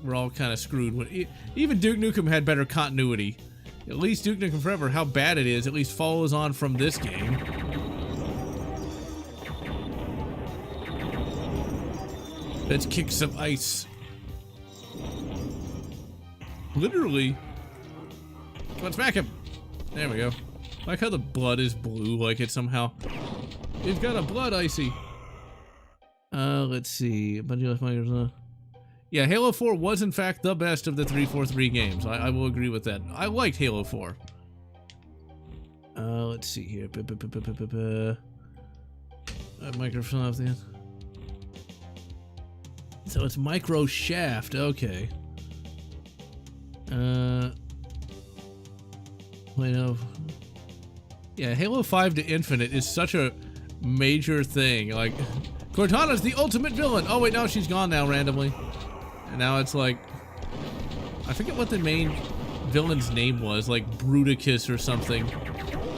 we're all kind of screwed. Even Duke Nukem had better continuity. At least Duke Nukem Forever, how bad it is, at least follows on from this game. Let's kick some ice. Literally. Come on, smack him. There we go. Like how the blood is blue, like it somehow. He's got a blood icy. Let's see. Yeah, Halo 4 was in fact the best of the 343 games. I will agree with that. I liked Halo 4. Let's see here. Microsoft then. So it's Micro Shaft, okay. Yeah, Halo 5 to Infinite is such a major thing. Like, Cortana's the ultimate villain. Oh wait, no, she's gone now randomly. And now it's like, I forget what the main villain's name was, like Bruticus or something,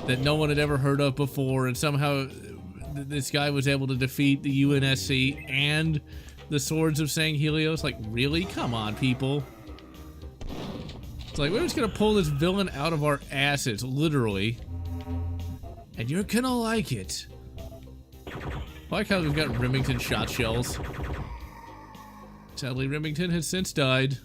that no one had ever heard of before, and somehow this guy was able to defeat the UNSC and the Swords of Sang Helios. Like, really? Come on, people. It's like, we're just gonna pull this villain out of our asses, literally. And you're gonna like it. I like how we've got Remington shot shells. Sadly, Remington has since died.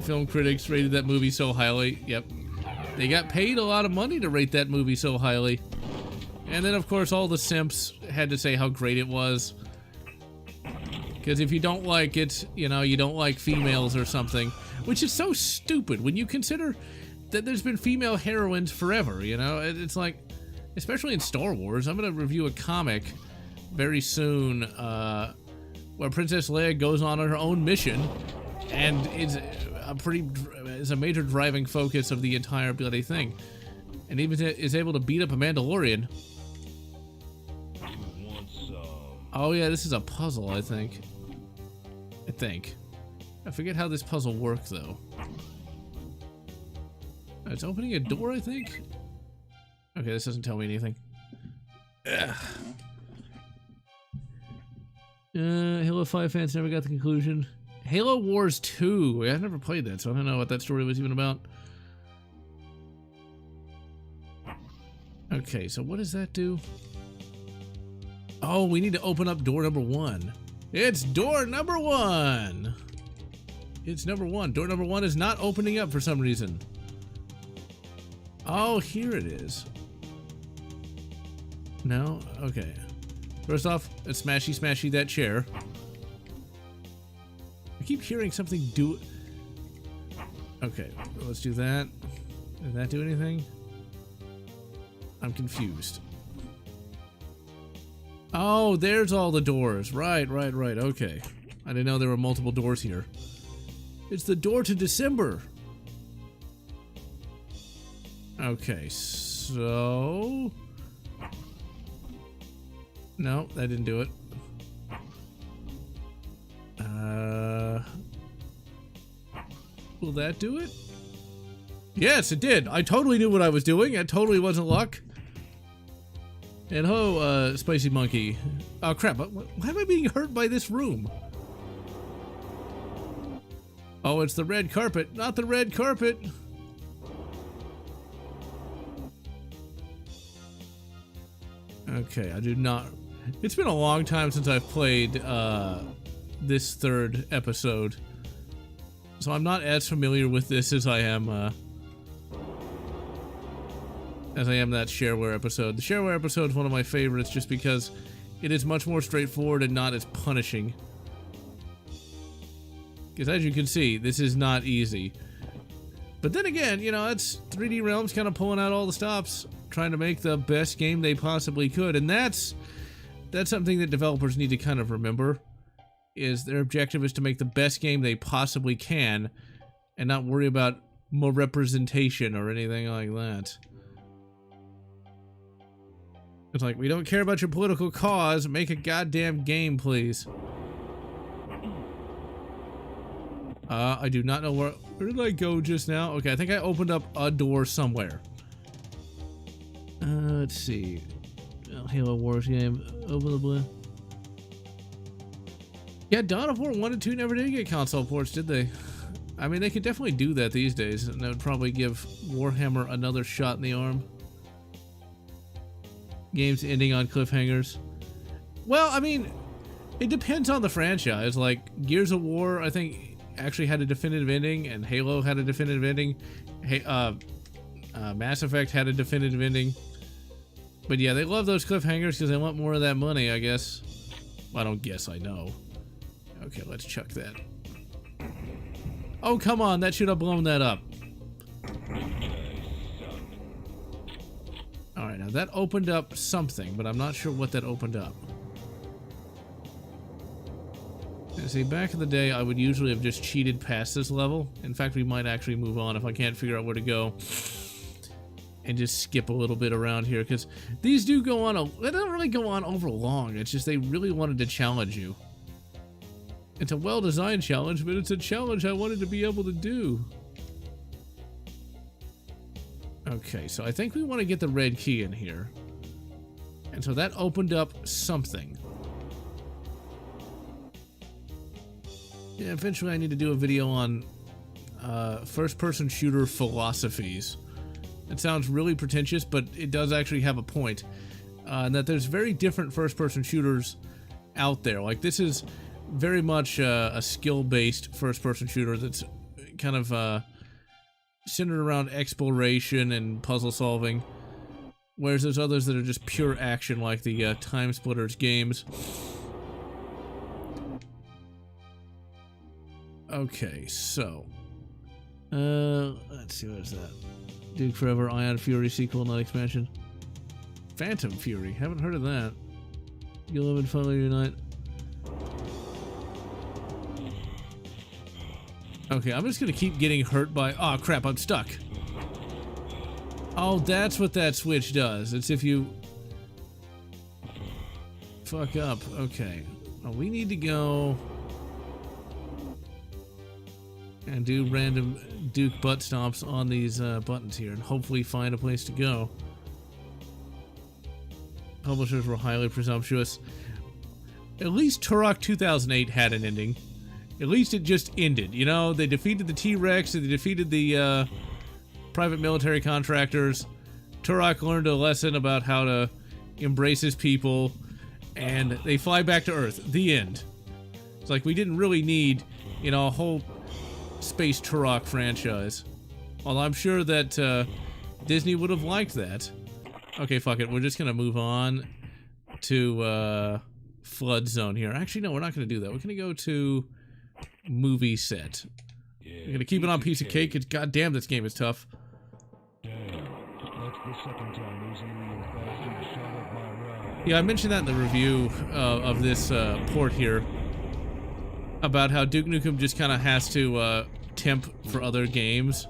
Film critics rated that movie so highly. Yep. They got paid a lot of money to rate that movie so highly. And then, of course, all the simps had to say how great it was. Because if you don't like it, you know, you don't like females or something. Which is so stupid when you consider that there's been female heroines forever, you know? It's like, especially in Star Wars. I'm going to review a comic very soon where Princess Leia goes on her own mission, and it's a major driving focus of the entire bloody thing, and even is able to beat up a Mandalorian. Oh yeah, this is a puzzle, I think. I forget how this puzzle works though. It's opening a door, I think. Okay, this doesn't tell me anything. Ugh. Halo 5 fans never got the conclusion. Halo Wars 2. I've never played that, so I don't know what that story was even about. Okay, so what does that do? Oh, we need to open up door number 1. It's door number 1. It's number 1. Door number 1 is not opening up for some reason. Oh, here it is. No? Okay. First off, let's smashy that chair. I keep hearing something do... Okay, let's do that. Did that do anything? I'm confused. Oh, there's all the doors. Right. Okay. I didn't know there were multiple doors here. It's the door to December. Okay, so... No, that didn't do it. Will that do it? Yes, it did. I totally knew what I was doing. It totally wasn't luck. And ho, Spicy Monkey. Oh, crap. Why am I being hurt by this room? Oh, it's the red carpet. Not the red carpet. Okay, I do not... It's been a long time since I've played this third episode, so I'm not as familiar with this as I am that shareware episode. The shareware episode is one of my favorites just because it is much more straightforward and not as punishing. Because as you can see, this is not easy. But then again, you know, it's 3D Realms kind of pulling out all the stops, trying to make the best game they possibly could, and that's something that developers need to kind of remember, is their objective is to make the best game they possibly can and not worry about more representation or anything like that. It's like, we don't care about your political cause, make a goddamn game, please. I do not know where did I go just now? Okay, I think I opened up a door somewhere. Let's see. Halo Wars game. Open the blue. Yeah, Dawn of War 1 and 2 never did get console ports, did they? I mean, they could definitely do that these days, and that would probably give Warhammer another shot in the arm. Games ending on cliffhangers. Well, I mean, it depends on the franchise. Like, Gears of War, I think, actually had a definitive ending, and Halo had a definitive ending. Mass Effect had a definitive ending. But yeah, they love those cliffhangers because they want more of that money, I guess. Well, I don't guess, I know. Okay, let's chuck that. Oh, come on, that should have blown that up. Alright, now that opened up something, but I'm not sure what that opened up. And see, back in the day, I would usually have just cheated past this level. In fact, we might actually move on if I can't figure out where to go. And just skip a little bit around here, because these do go on they don't really go on over long. It's just they really wanted to challenge you. It's a well-designed challenge, but it's a challenge I wanted to be able to do. Okay, so I think we want to get the red key in here. And so that opened up something. Yeah, eventually I need to do a video on first-person shooter philosophies. It sounds really pretentious, but it does actually have a point. And that there's very different first-person shooters out there. Like, this is very much a skill-based first-person shooter that's kind of centered around exploration and puzzle solving. Whereas there's others that are just pure action, like the Time Splitters games. Okay, so... let's see, what is that? Duke Forever, Ion Fury sequel, not expansion. Phantom Fury, haven't heard of that. You live and finally unite. Okay, I'm just gonna keep getting hurt by... Oh crap, I'm stuck. Oh, that's what that switch does. It's if you... fuck up. Okay. Well, we need to go... and do random Duke butt stomps on these buttons here and hopefully find a place to go. Publishers were highly presumptuous. At least Turok 2008 had an ending. At least it just ended. You know, they defeated the T-Rex, they defeated the private military contractors. Turok learned a lesson about how to embrace his people, and they fly back to Earth. The end. It's like we didn't really need, you know, a whole Space Turok franchise. Although I'm sure that Disney would have liked that. Okay, fuck it. We're just gonna move on to Flood Zone here. Actually, no, we're not gonna do that. We're gonna go to movie set.
Yeah,
We're gonna keep it on piece of cake. It's goddamn, this game is tough.
Damn, that's the second time those alien bastards shot up my ride.
Yeah, I mentioned that in the review of this port here about how Duke Nukem just kind of has to temp for other games.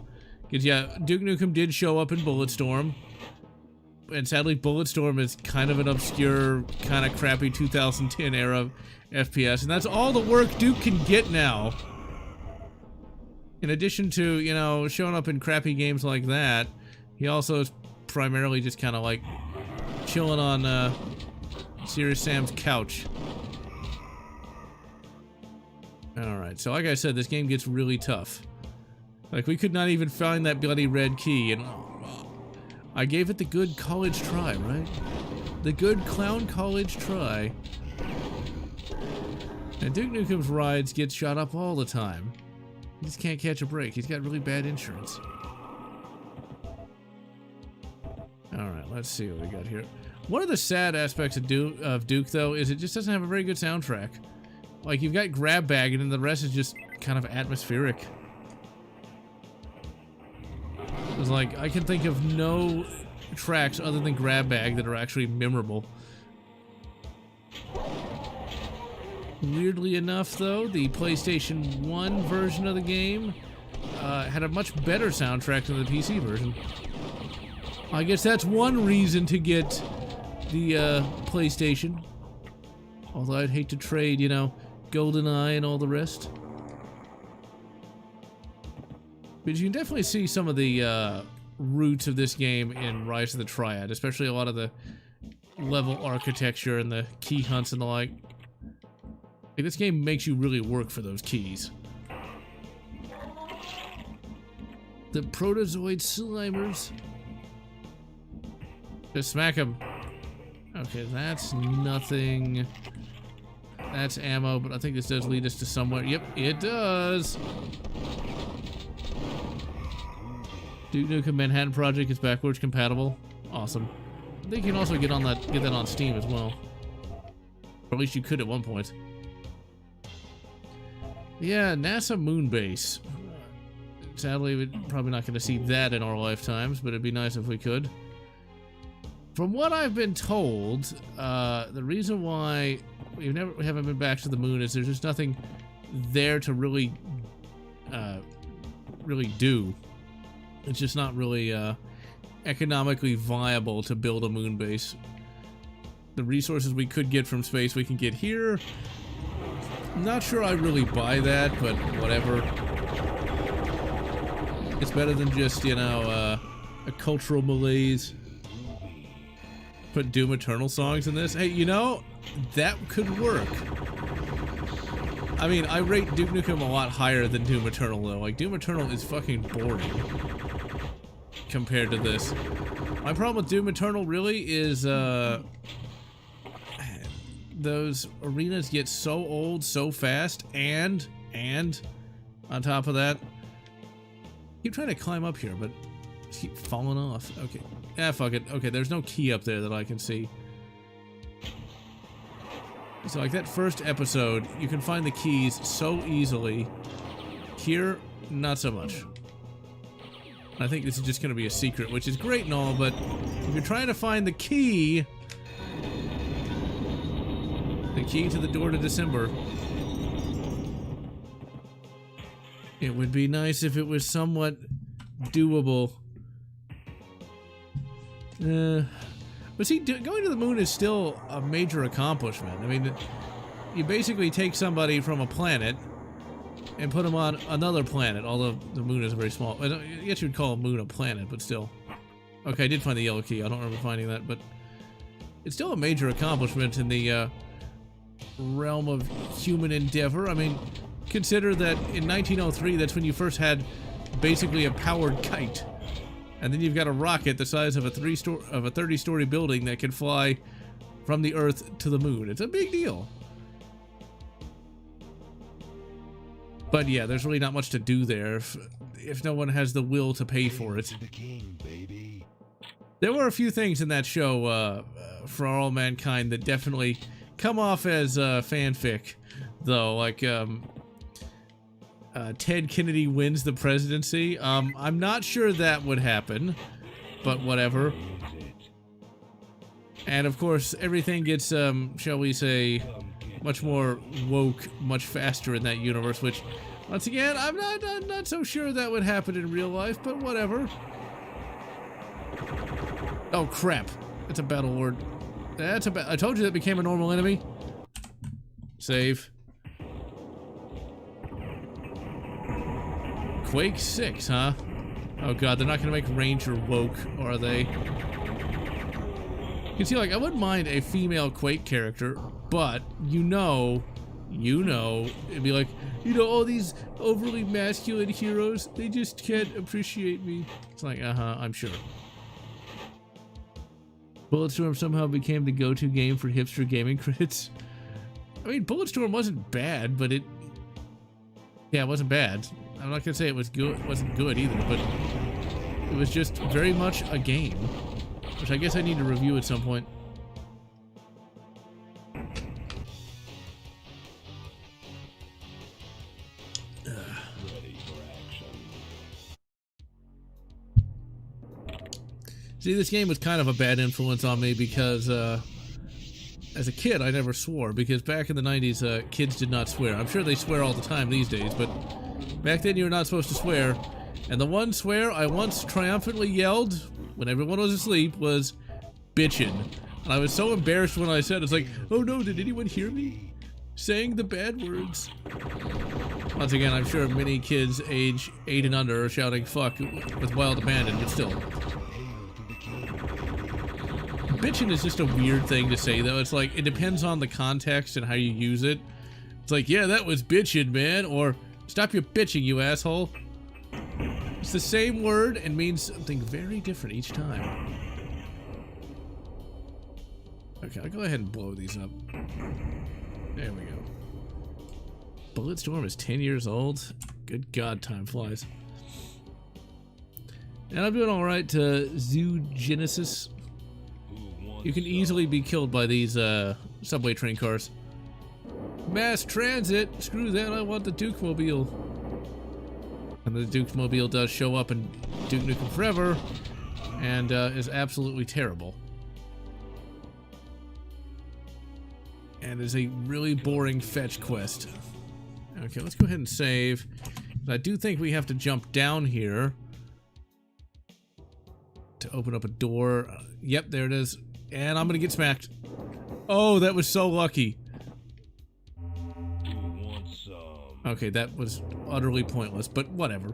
Because yeah, Duke Nukem did show up in Bulletstorm, and sadly Bulletstorm is kind of an obscure, kind of crappy 2010 era FPS, and that's all the work Duke can get now. In addition to, you know, showing up in crappy games like that, he also is primarily just kind of like chilling on Serious Sam's couch. Alright, so like I said, this game gets really tough. Like, we could not even find that bloody red key, and I gave it the good college try, right? The good clown college try. And Duke Nukem's rides get shot up all the time. He just can't catch a break. He's got really bad insurance. Alright, let's see what we got here. One of the sad aspects of Duke, though, is it just doesn't have a very good soundtrack. Like, you've got Grab Bag, and then the rest is just kind of atmospheric. It's like, I can think of no tracks other than Grab Bag that are actually memorable. Weirdly enough, though, the PlayStation 1 version of the game had a much better soundtrack than the PC version. I guess that's one reason to get the PlayStation. Although I'd hate to trade, you know, GoldenEye and all the rest. But you can definitely see some of the roots of this game in Rise of the Triad, especially a lot of the level architecture and the key hunts and the like. Like, this game makes you really work for those keys. The Protozoid Slimers. Just smack them. Okay, that's nothing. That's ammo, but I think this does lead us to somewhere. Yep, it does. Duke Nukem Manhattan Project is backwards compatible. Awesome. I think you can also get that on Steam as well. Or at least you could at one point. Yeah, NASA Moon Base. Sadly, we're probably not going to see that in our lifetimes, but it'd be nice if we could. From what I've been told, the reason why we haven't been back to the moon is there's just nothing there to really do. It's just not really economically viable to build a moon base. The resources we could get from space we can get here. I'm not sure I really buy that, but whatever. It's better than just, you know, a cultural malaise. Put Doom Eternal songs in this. Hey, you know, that could work. I mean, I rate Duke Nukem a lot higher than Doom Eternal, though. Like, Doom Eternal is fucking boring compared to this. My problem with Doom Eternal really is, those arenas get so old so fast, and on top of that, keep trying to climb up here, but keep falling off. Okay. Ah, fuck it. Okay, there's no key up there that I can see. So like that first episode, you can find the keys so easily. Here, not so much. I think this is just going to be a secret, which is great and all, but if you're trying to find the key to the door to December, it would be nice if it was somewhat doable. But see, going to the moon is still a major accomplishment. I mean, you basically take somebody from a planet and put them on another planet, although the moon is very small. I guess you'd call a moon a planet, but still. Okay, I did find the yellow key. I don't remember finding that, but it's still a major accomplishment in the realm of human endeavor. I mean, consider that in 1903, that's when you first had basically a powered kite. And then you've got a rocket the size of a 30-story building that can fly from the Earth to the moon. It's a big deal. But yeah, there's really not much to do there if no one has the will to pay for it. There were a few things in that show, For All Mankind, that definitely come off as fanfic, though. Like, Ted Kennedy wins the presidency. I'm not sure that would happen, but whatever. And of course, everything gets, shall we say, much more woke, much faster in that universe, which, once again, I'm not so sure that would happen in real life, but whatever. Oh crap! That's a battle word. That's a I told you that became a normal enemy. Save. Quake 6, huh? Oh god, they're not gonna make Ranger woke, are they? You can see, like, I wouldn't mind a female Quake character, but you know, it'd be like, you know, all these overly masculine heroes, they just can't appreciate me. It's like, I'm sure. Bulletstorm somehow became the go-to game for hipster gaming critics. I mean, Bulletstorm wasn't bad, but it wasn't bad. I'm not gonna say it was good. It wasn't good either, but it was just very much a game, which I guess I need to review at some point.
Ready for action.
See, this game was kind of a bad influence on me because, as a kid, I never swore, because back in the 90s, kids did not swear. I'm sure they swear all the time these days, but back then you were not supposed to swear. And the one swear I once triumphantly yelled when everyone was asleep was bitchin'. And I was so embarrassed when I said it. It's like, oh no, did anyone hear me saying the bad words? Once again, I'm sure many kids age 8 and under are shouting fuck with wild abandon, but still. Bitchin' is just a weird thing to say, though. It's like, it depends on the context and how you use it. It's like, yeah, that was bitchin', man, or stop your bitching, you asshole. It's the same word and means something very different each time. Okay, I'll go ahead and blow these up. There we go. Bulletstorm is 10 years old. Good God, time flies. And I'm doing alright to Zoogenesis. You can easily be killed by these subway train cars. Mass transit! Screw that, I want the Duke Mobile. And the Duke Mobile does show up in Duke Nukem Forever, and is absolutely terrible. And is a really boring fetch quest. Okay, let's go ahead and save. I do think we have to jump down here to open up a door. Yep, there it is. And I'm gonna get smacked. Oh, that was so lucky. Okay, that was utterly pointless, but whatever.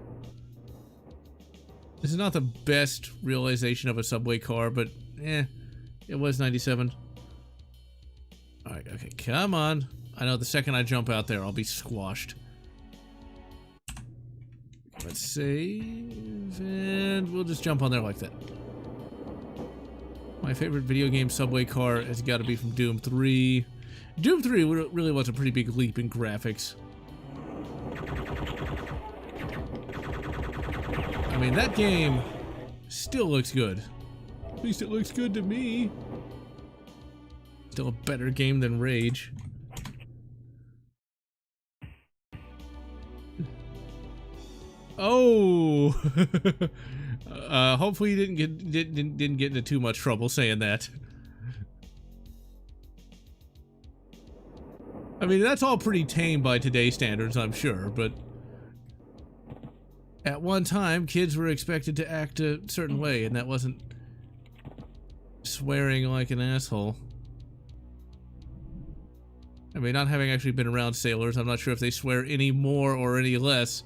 This is not the best realization of a subway car, but it was 97. Alright, okay, come on. I know the second I jump out there, I'll be squashed. Let's save, and we'll just jump on there like that. My favorite video game subway car has got to be from Doom 3. Doom 3 really was a pretty big leap in graphics. I mean, that game still looks good. At least it looks good to me. Still a better game than Rage. Oh! Hopefully you didn't get into too much trouble saying that. I mean, that's all pretty tame by today's standards, I'm sure, but at one time, kids were expected to act a certain way, and that wasn't swearing like an asshole. I mean, not having actually been around sailors, I'm not sure if they swear any more or any less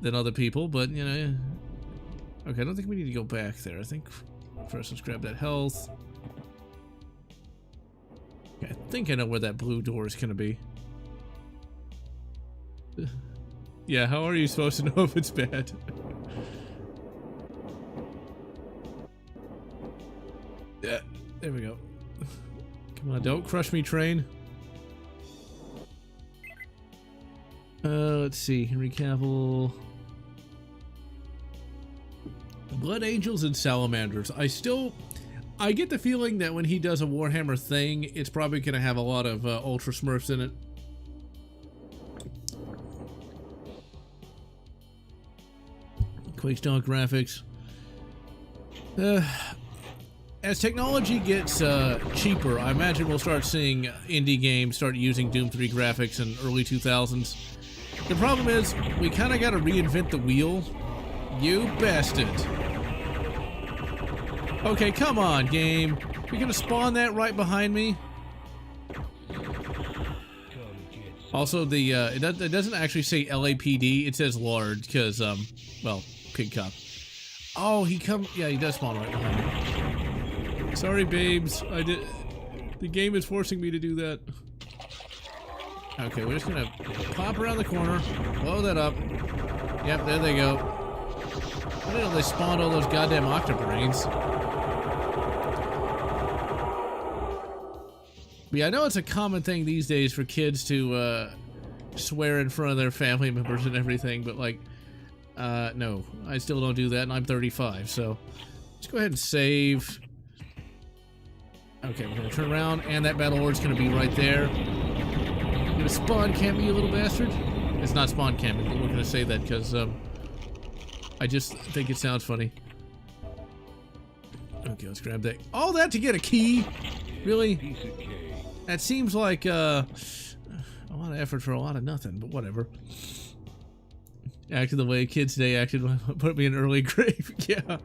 than other people, but, you know. Okay, I don't think we need to go back there. I think first let's grab that health. Okay, I think I know where that blue door is going to be. Yeah, how are you supposed to know if it's bad? Yeah, there we go. Come on, don't crush me, train. Let's see. Henry Cavill. Blood Angels and Salamanders. I get the feeling that when he does a Warhammer thing, it's probably going to have a lot of Ultra Smurfs in it. Quake style graphics. As technology gets cheaper, I imagine we'll start seeing indie games start using Doom 3 graphics in early 2000s. The problem is, we kind of got to reinvent the wheel. You bastard. Okay, come on, game. You're gonna spawn that right behind me? Also, it doesn't actually say LAPD. It says Lard, because, well, Pig Cop. Oh, yeah, he does spawn right behind me. Sorry, babes. The game is forcing me to do that. Okay, we're just gonna pop around the corner, blow that up. Yep, there they go. I didn't know they spawned all those goddamn octobrains. But yeah, I know it's a common thing these days for kids to swear in front of their family members and everything, but like, no, I still don't do that, and I'm 35, so let's go ahead and save. Okay, we're gonna turn around, and that battle lord's gonna be right there. You're gonna spawn camp me, you little bastard? It's not spawn camping, but we're gonna say that because I just think it sounds funny. Okay, let's grab that. All that to get a key? Really? That seems like a lot of effort for a lot of nothing, but whatever. Acted the way kids today acted when I put me in early grave. Yeah.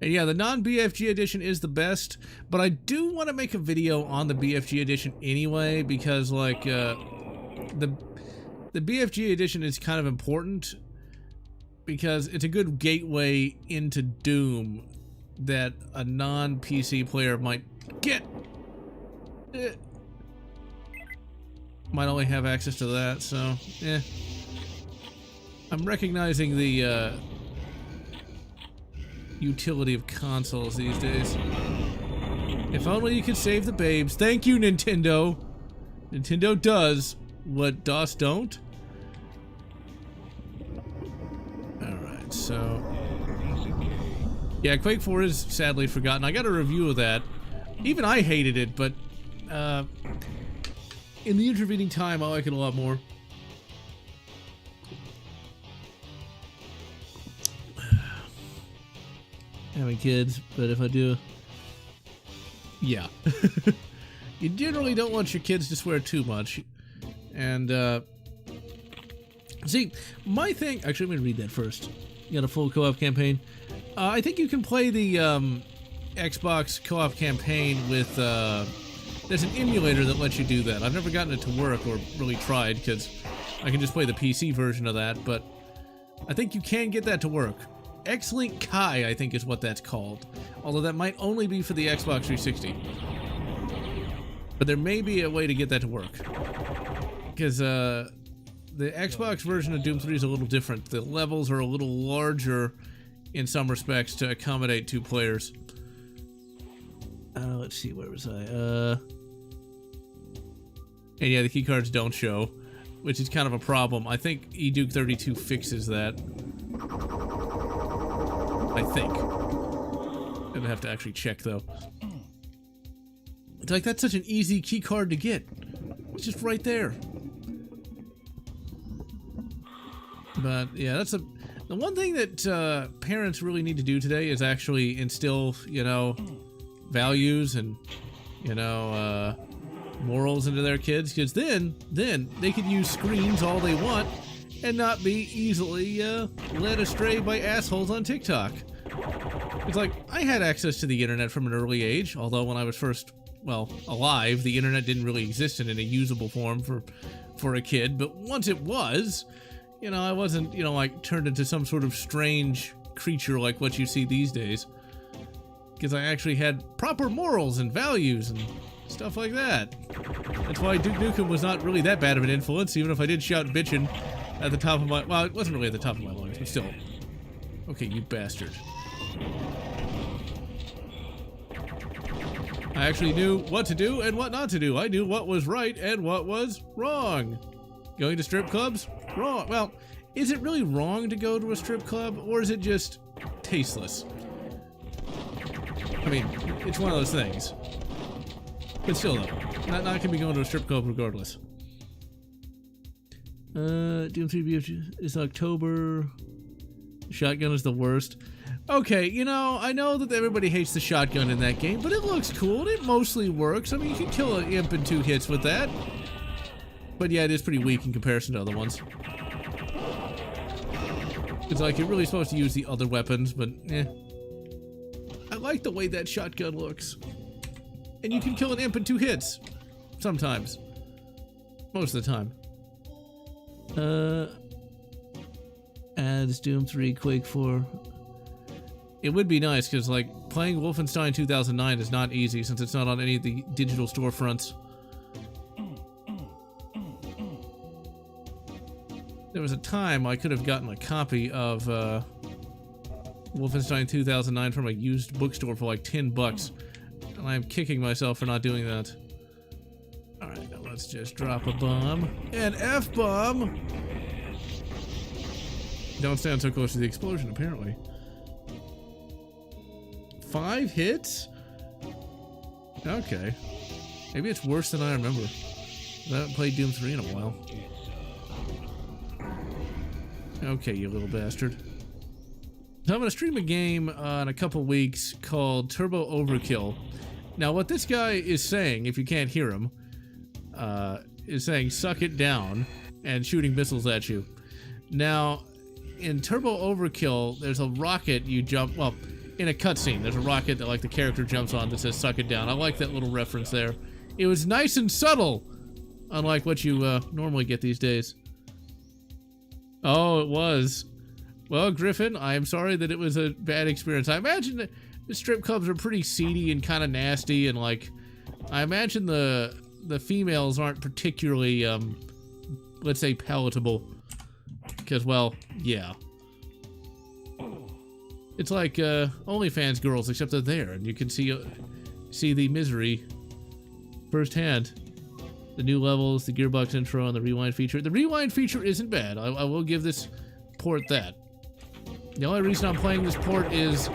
And yeah, the non-BFG edition is the best, but I do want to make a video on the BFG edition anyway, because like the BFG edition is kind of important because it's a good gateway into Doom that a non-PC player might get. Might only have access to that, so yeah. I'm recognizing the utility of consoles these days. If only you could save the babes. Thank you, Nintendo. Nintendo does what DOS don't. Alright, so yeah, Quake 4 is sadly forgotten. I got a review of that. Even I hated it, but in the intervening time, I like it a lot more. Having kids, but if I do, yeah. You generally don't want your kids to swear too much. And, see, my thing, actually, let me read that first. You got a full co-op campaign. I think you can play the Xbox co-op campaign with, there's an emulator that lets you do that. I've never gotten it to work or really tried because I can just play the PC version of that, but I think you can get that to work. X-Link Kai, I think is what that's called. Although that might only be for the Xbox 360. But there may be a way to get that to work. Because the Xbox version of Doom 3 is a little different. The levels are a little larger in some respects to accommodate two players. Let's see, where was I? And yeah, the keycards don't show, which is kind of a problem. I think eDuke 32 fixes that. I think. I'd have to actually check, though. It's like, that's such an easy key card to get. It's just right there. But, yeah, that's the one thing that parents really need to do today is actually instill, you know, values and, you know, morals into their kids. Because then they could use screens all they want and not be easily led astray by assholes on TikTok. It's like, I had access to the internet from an early age, although when I was first, well, alive, the internet didn't really exist in a usable form for a kid, but once it was, you know, I wasn't, you know, like, turned into some sort of strange creature like what you see these days. Because I actually had proper morals and values and stuff like that. That's why Duke Nukem was not really that bad of an influence, even if I did shout bitchin' at the top of my... Well, it wasn't really at the top of my lungs, but still. Okay, you bastard. I actually knew what to do and what not to do. I knew what was right and what was wrong. Going to strip clubs? Wrong. Well, is it really wrong to go to a strip club, or is it just tasteless? I mean, it's one of those things. But still, though, not can be going to a strip club regardless. Doom 3 is October. Shotgun is the worst. Okay, you know, I know that everybody hates the shotgun in that game, but it looks cool and it mostly works. I mean, you can kill an imp in 2 hits with that. But yeah, it is pretty weak in comparison to other ones. It's like, you're really supposed to use the other weapons, but eh. I like the way that shotgun looks. And you can kill an imp in 2 hits. Sometimes. Most of the time. Adds Doom 3, Quake 4. It would be nice, because, like, playing Wolfenstein 2009 is not easy, since it's not on any of the digital storefronts. There was a time I could have gotten a copy of, Wolfenstein 2009 from a used bookstore for like $10, and I'm kicking myself for not doing that. Alright, now let's just drop a bomb. An F-bomb! Don't stand so close to the explosion, apparently. 5 hits? Okay. Maybe it's worse than I remember. I haven't played Doom 3 in a while. Okay, you little bastard. So I'm going to stream a game in a couple weeks called Turbo Overkill. Now, what this guy is saying, if you can't hear him, is saying suck it down and shooting missiles at you. Now, in Turbo Overkill, there's a rocket you jump... Well, in a cutscene, there's a rocket that, like, the character jumps on that says suck it down. I like that little reference there. It was nice and subtle, unlike what you normally get these days. Oh, it was. Well, Griffin, I am sorry that it was a bad experience. I imagine that the strip clubs are pretty seedy and kind of nasty, and, like, I imagine the females aren't particularly, let's say, palatable. Because, well, yeah. It's like OnlyFans girls, except they're there, and you can see the misery firsthand. The new levels, the gearbox intro, and the rewind feature. The rewind feature isn't bad. I will give this port that. The only reason I'm playing this port is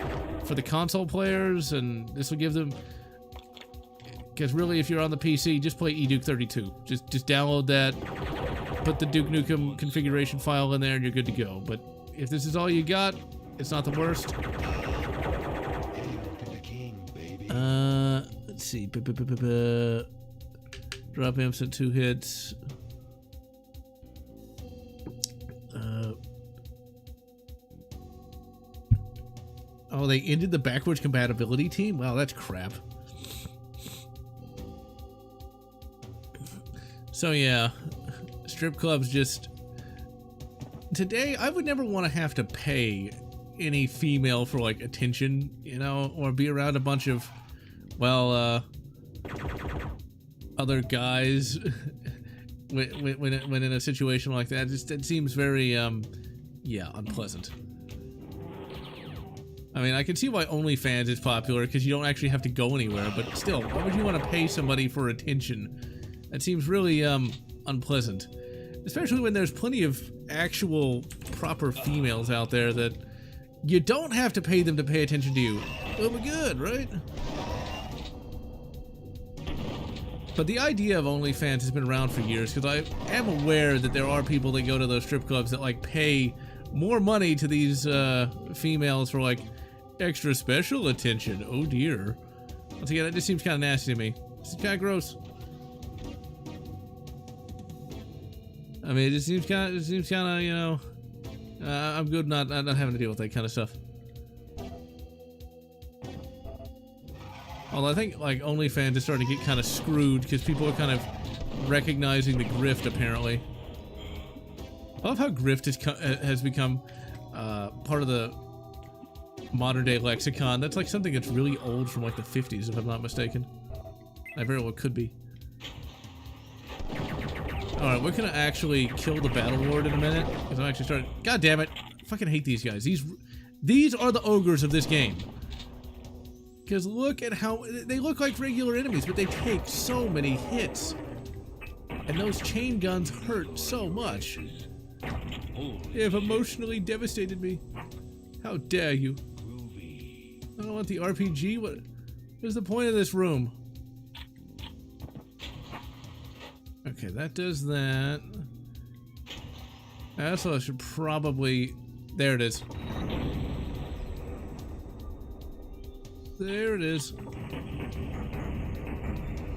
for the console players, and this will give them... Because really, if you're on the PC, just play eDuke 32. Just download that, put the Duke Nukem configuration file in there, and you're good to go. But if this is all you got, it's not the worst. Let's see. Drop imps at 2 hits. Oh, they ended the backwards compatibility team? Wow, that's crap. So yeah, strip clubs just... Today, I would never want to have to pay any female for, like, attention, you know, or be around a bunch of, well, other guys when in a situation like that. Just, it seems very, yeah, unpleasant. I mean, I can see why OnlyFans is popular, because you don't actually have to go anywhere, but still, why would you want to pay somebody for attention? That seems really, unpleasant. Especially when there's plenty of actual proper females out there that you don't have to pay them to pay attention to you. Well, we're good, right? But the idea of OnlyFans has been around for years, because I am aware that there are people that go to those strip clubs that, like, pay more money to these females for, like, extra special attention. Oh dear. Once again, that just seems kind of nasty to me. It's kind of gross. I mean, it just seems kind of, you know, I'm good not having to deal with that kind of stuff. Although I think, like, OnlyFans is starting to get kind of screwed because people are kind of recognizing the grift, apparently. I love how grift has become part of the modern day lexicon. That's like something that's really old from like the 50s, if I'm not mistaken. I very well could be. Alright, we're gonna actually kill the Battle Lord in a minute. Because I'm actually starting. God damn it. I fucking hate these guys. These are the ogres of this game. Because look at how. They look like regular enemies, but they take so many hits. And those chain guns hurt so much. They have emotionally devastated me. How dare you? I don't want the RPG. What is the point of this room? Okay, that does that. So I should probably... There it is. There it is.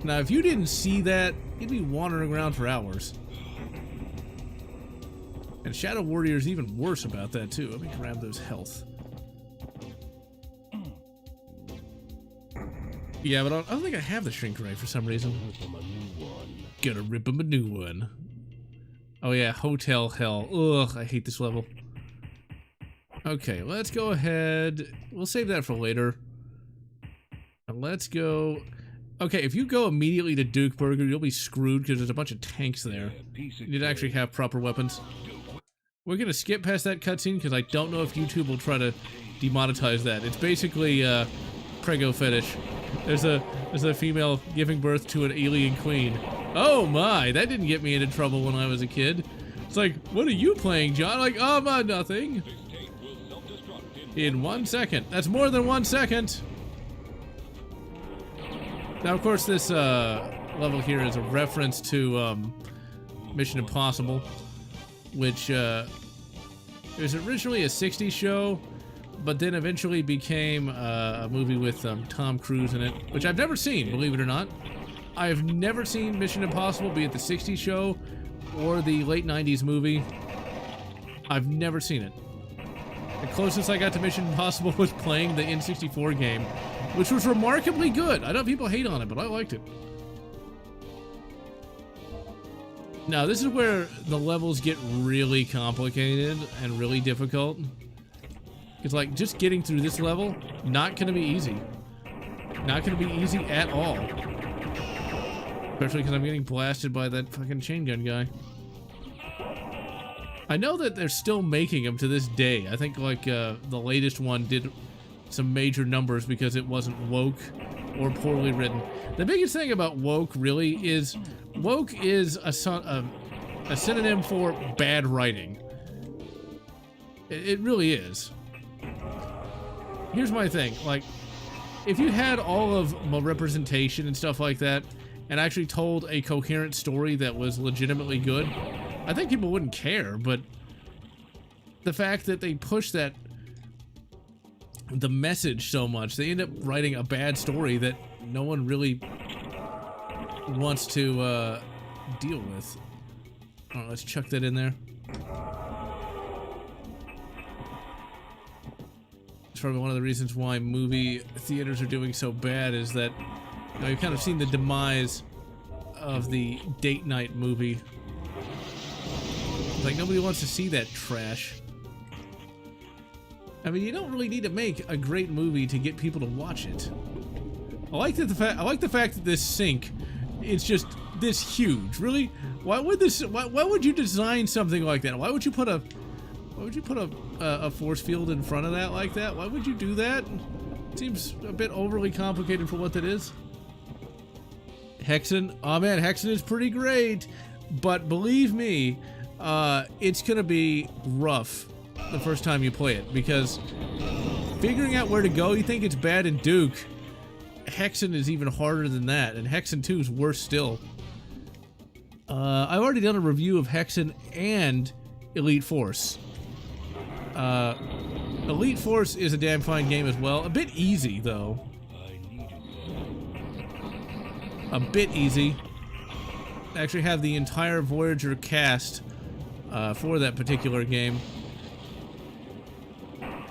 Now, if you didn't see that, you'd be wandering around for hours. And Shadow Warrior's even worse about that, too. Let me grab those health. Yeah, but I don't think I have the shrink ray for some reason. Gotta rip him a new one. Oh yeah, Hotel Hell. Ugh, I hate this level. Okay, let's go ahead. We'll save that for later. And let's go... Okay, if you go immediately to Duke Burger, you'll be screwed because there's a bunch of tanks there. You need to actually have proper weapons. We're gonna skip past that cutscene because I don't know if YouTube will try to demonetize that. It's basically prego fetish. There's a female giving birth to an alien queen. Oh my, that didn't get me into trouble when I was a kid. It's like, what are you playing, John? Like, oh my, nothing. In 1 second. That's more than 1 second. Now, of course, this level here is a reference to Mission Impossible, which it was originally a 60s show, but then eventually became a movie with Tom Cruise in it, which I've never seen, believe it or not. I have never seen Mission Impossible, be it the 60s show or the late 90s movie. I've never seen it. The closest I got to Mission Impossible was playing the N64 game, which was remarkably good. I know people hate on it, but I liked it. Now, this is where the levels get really complicated and really difficult. It's like, just getting through this level, not gonna be easy. Not gonna be easy at all. Especially because I'm getting blasted by that fucking chain gun guy. I know that they're still making them to this day. I think, like, the latest one did some major numbers because it wasn't woke or poorly written. The biggest thing about woke, really, is woke is a synonym for bad writing. It really is. Here's my thing, like, if you had all of my representation and stuff like that, and actually told a coherent story that was legitimately good, I think people wouldn't care, but the fact that they push the message so much, they end up writing a bad story that no one really wants to deal with. Alright, let's chuck that in there. It's probably one of the reasons why movie theaters are doing so bad is that, you know, you've kind of seen the demise of the date night movie. Like, nobody wants to see that trash. I mean, you don't really need to make a great movie to get people to watch it. I like the fact that this sink, it's just this huge. Really? Why would you design something like that? Why would you put a force field in front of that like that? Why would you do that? Seems a bit overly complicated for what that is. Hexen, oh man, Hexen is pretty great, but believe me, it's gonna be rough the first time you play it, because figuring out where to go, you think it's bad in Duke, Hexen is even harder than that, and Hexen 2 is worse still. I've already done a review of Hexen and Elite Force. Elite Force is a damn fine game as well. A bit easy, though. A bit easy. I actually have the entire Voyager cast for that particular game.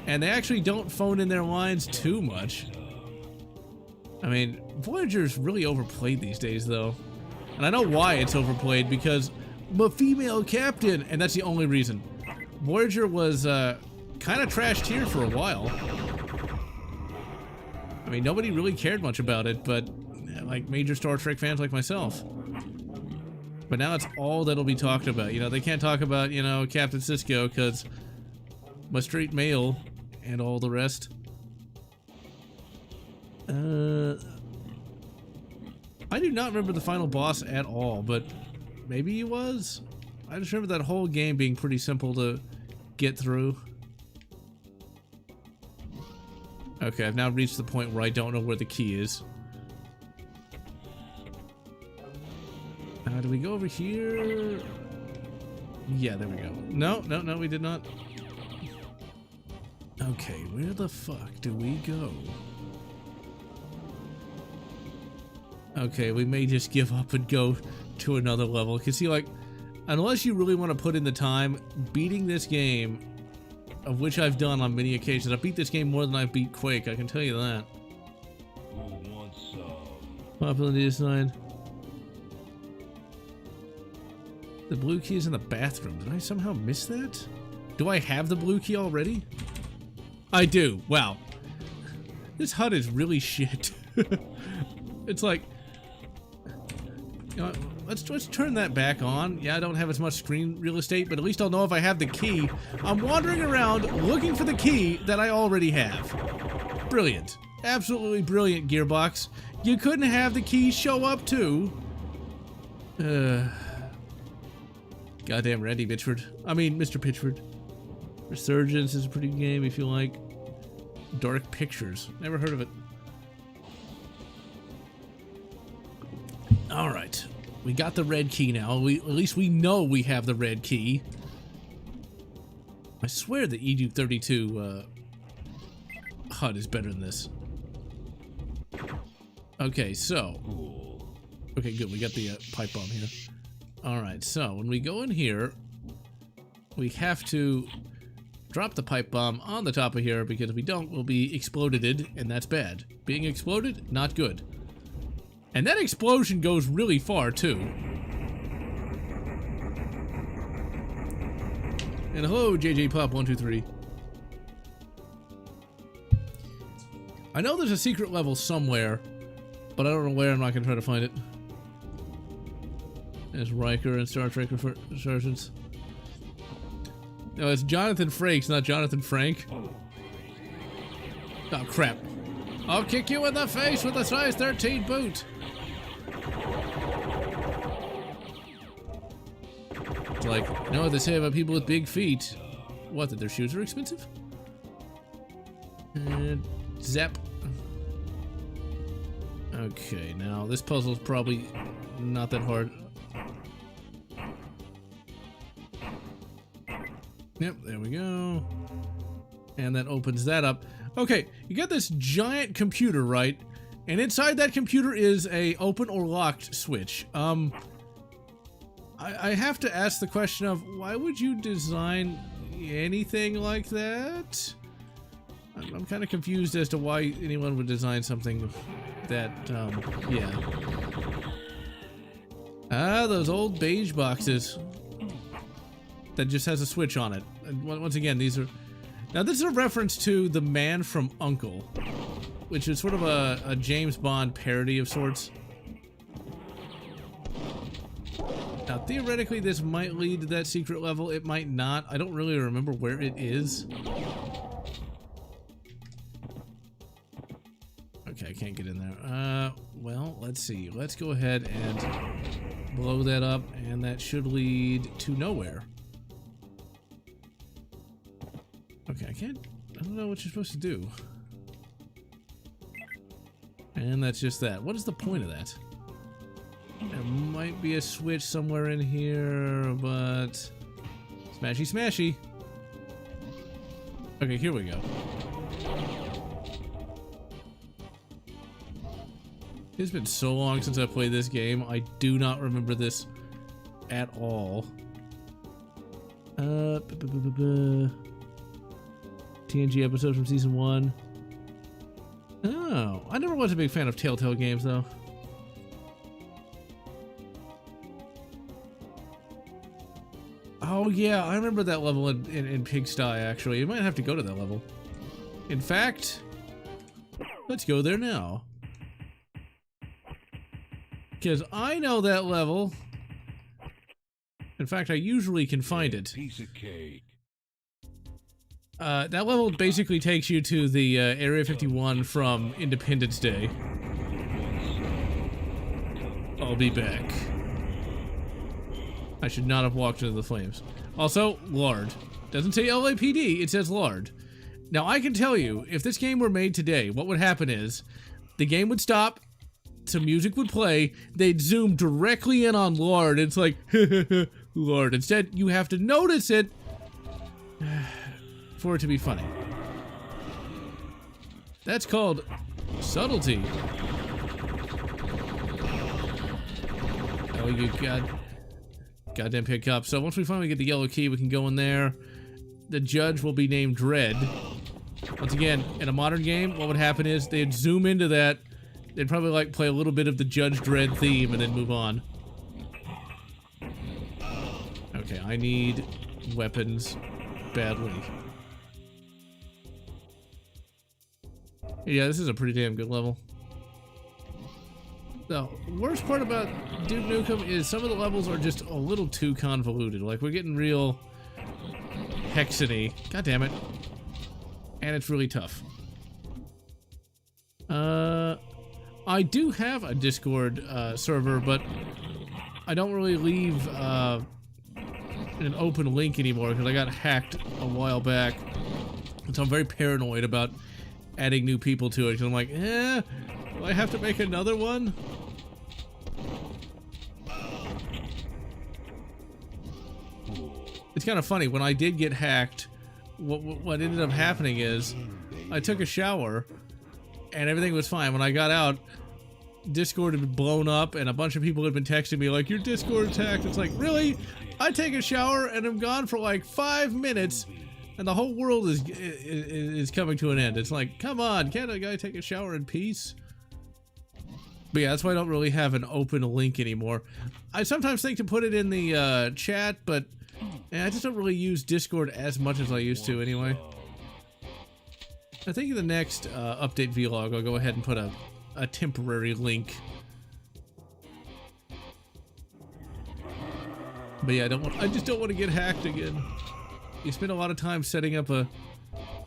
And they actually don't phone in their lines too much. I mean, Voyager's really overplayed these days, though. And I know why it's overplayed, because I'm a female captain, and that's the only reason. Voyager was kind of trashed here for a while. I mean, nobody really cared much about it, but like major Star Trek fans like myself. But now it's all that'll be talked about. You know, they can't talk about, you know, Captain Sisko because my straight male and all the rest. I do not remember the final boss at all, but maybe he was? I just remember that whole game being pretty simple to get through. Okay, I've now reached the point where I don't know where the key is. Do we go over here? Yeah, there we go. No, we did not. Okay, where the fuck do we go? Okay, we may just give up and go to another level. Because see, like, unless you really want to put in the time, beating this game, of which I've done on many occasions. I've beat this game more than I've beat Quake, I can tell you that.
Who wants some?
Popularity assigned. The blue key is in the bathroom. Did I somehow miss that? Do I have the blue key already? I do. Wow. This HUD is really shit. It's like... You know, let's turn that back on. Yeah, I don't have as much screen real estate, but at least I'll know if I have the key. I'm wandering around looking for the key that I already have. Brilliant. Absolutely brilliant, Gearbox. You couldn't have the key show up too. Goddamn Randy Pitchford. I mean, Mr. Pitchford. Resurgence is a pretty good game if you like. Dark Pictures. Never heard of it. Alright. We got the red key now. At least we know we have the red key. I swear the EDU32 HUD is better than this. Okay, so... Okay, good. We got the pipe bomb here. Alright, so when we go in here, we have to drop the pipe bomb on the top of here because if we don't, we'll be exploded, and that's bad. Being exploded, not good. And that explosion goes really far, too. And hello, JJ Pop 123. I know there's a secret level somewhere, but I don't know where. I'm not going to try to find it. There's Riker and Star Trek Resurgence. No, it's Jonathan Frakes, not Jonathan Frank. Oh, crap. I'll kick you in the face with a size 13 boot. It's like, you know what they say about people with big feet? What, that their shoes are expensive? And zap. Okay, now this puzzle is probably not that hard. Yep, there we go. And that opens that up. Okay, you got this giant computer, right? And inside that computer is a open or locked switch. I have to ask the question of why would you design anything like that? I'm kind of confused as to why anyone would design something that, yeah. Ah, those old beige boxes. That just has a switch on it. And once again, these are... Now, this is a reference to The Man from U.N.C.L.E., which is sort of a James Bond parody of sorts. Now, theoretically, this might lead to that secret level. It might not. I don't really remember where it is. Okay, I can't get in there. Well, let's see. Let's go ahead and blow that up, and that should lead to nowhere. Okay, I don't know what you're supposed to do. And that's just that. What is the point of that? There might be a switch somewhere in here, but... Smashy, smashy! Okay, here we go. It's been so long since I played this game, I do not remember this at all. TNG episode from season 1. Oh, I never was a big fan of Telltale games, though. Oh, yeah, I remember that level in Pigsty, actually. You might have to go to that level. In fact, let's go there now. Because I know that level In fact, I usually can find it.
Piece of cake.
That level basically takes you to the Area 51 from Independence Day. I'll be back. I should not have walked into the flames. Also, lard. Doesn't say LAPD, it says lard. Now, I can tell you, if this game were made today, what would happen is, the game would stop, some music would play, they'd zoom directly in on lard, it's like, lard. Instead, you have to notice it for it to be funny. That's called subtlety. Oh, you goddamn pick up. So once we finally get the yellow key, we can go in there. The judge will be named Dredd. Once again, in a modern game, what would happen is they'd zoom into that. They'd probably like play a little bit of the Judge Dredd theme and then move on. Okay, I need weapons badly. Yeah, this is a pretty damn good level. The worst part about Duke Nukem is some of the levels are just a little too convoluted. Like, we're getting real hexany. God damn it. And it's really tough. I do have a Discord server, but I don't really leave an open link anymore because I got hacked a while back. And so I'm very paranoid about adding new people to it because I'm like, do I have to make another one? It's kind of funny, when I did get hacked, what ended up happening is I took a shower and everything was fine. When I got out, Discord had been blown up and a bunch of people had been texting me like, your Discord's hacked. It's like, really? I take a shower and I'm gone for like 5 minutes and the whole world is coming to an end. It's like, come on, can't a guy take a shower in peace? But yeah, that's why I don't really have an open link anymore. I sometimes think to put it in the chat, but I just don't really use Discord as much as I used to anyway. I think in the next update vlog, I'll go ahead and put a temporary link. But yeah, I just don't want to get hacked again. You spend a lot of time setting up a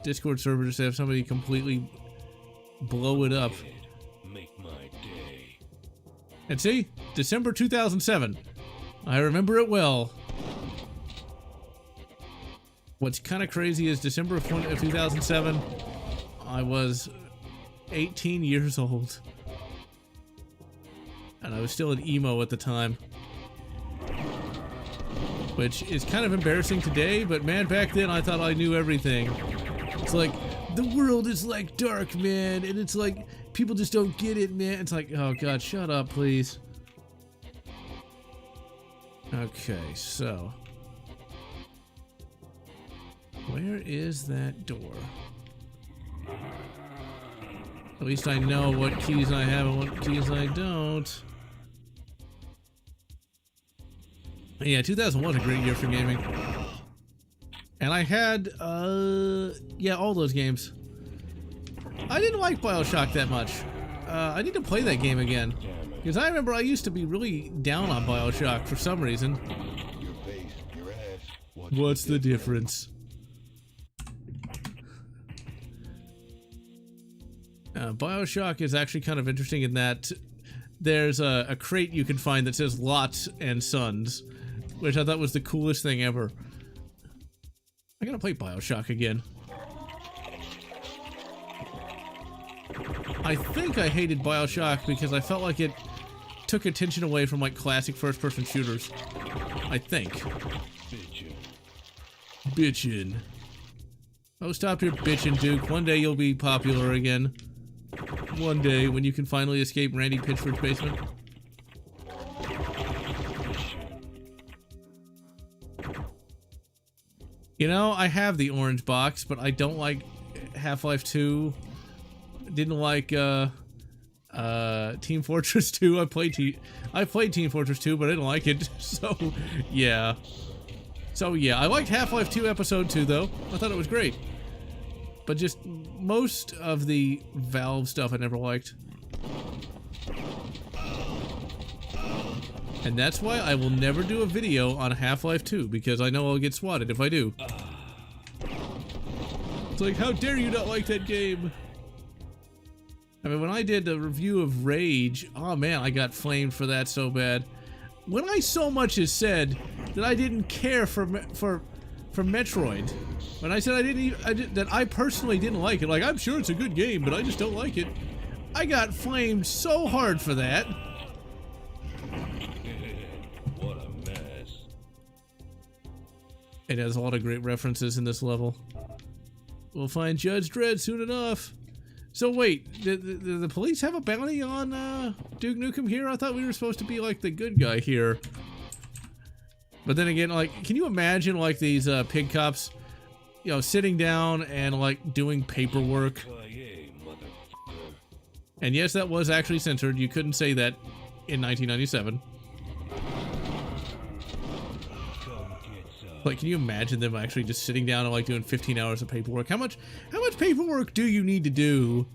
Discord server just to have somebody completely blow it up.
Make my day.
And see, December 2007. I remember it well. What's kind of crazy is December of 2007, I was 18 years old. And I was still an emo at the time. Which is kind of embarrassing today, but man, back then I thought I knew everything. It's like, the world is like dark, man, and it's like, people just don't get it, man. It's like, oh god, shut up, please. Okay, so. Where is that door? At least I know what keys I have and what keys I don't. Yeah, 2001 was a great year for gaming. And I had, yeah, all those games. I didn't like BioShock that much. I need to play that game again. Because I remember I used to be really down on BioShock for some reason. What's the difference? BioShock is actually kind of interesting in that there's a crate you can find that says Lotz and Sons, which I thought was the coolest thing ever. I gotta play BioShock again. I think I hated BioShock because I felt like it took attention away from like classic first-person shooters. I think. Bitchin'. Oh, stop your bitchin', Duke. One day you'll be popular again. One day when you can finally escape Randy Pitchford's basement. You know, I have the orange box, but I don't like Half-Life 2. Didn't like Team Fortress 2. I played Team Fortress 2, but I didn't like it. So, yeah. I liked Half-Life 2 Episode 2 though. I thought it was great. But just most of the Valve stuff I never liked. And that's why I will never do a video on Half-Life 2, because I know I'll get swatted if I do. It's like, how dare you not like that game? I mean, when I did the review of Rage, oh man, I got flamed for that so bad. When I so much as said that I didn't care for Metroid, when I said that I personally didn't like it, like, I'm sure it's a good game, but I just don't like it, I got flamed so hard for that.
What a mess.
It has a lot of great references in this level. We'll find Judge Dredd soon enough. So wait, did the police have a bounty on Duke Nukem here? I thought we were supposed to be like the good guy here. But then again, like, can you imagine like these pig cops, you know, sitting down and like doing paperwork? And yes, that was actually censored. You couldn't say that in 1997. Like, can you imagine them actually just sitting down and like doing 15 hours of paperwork? How much paperwork do you need to do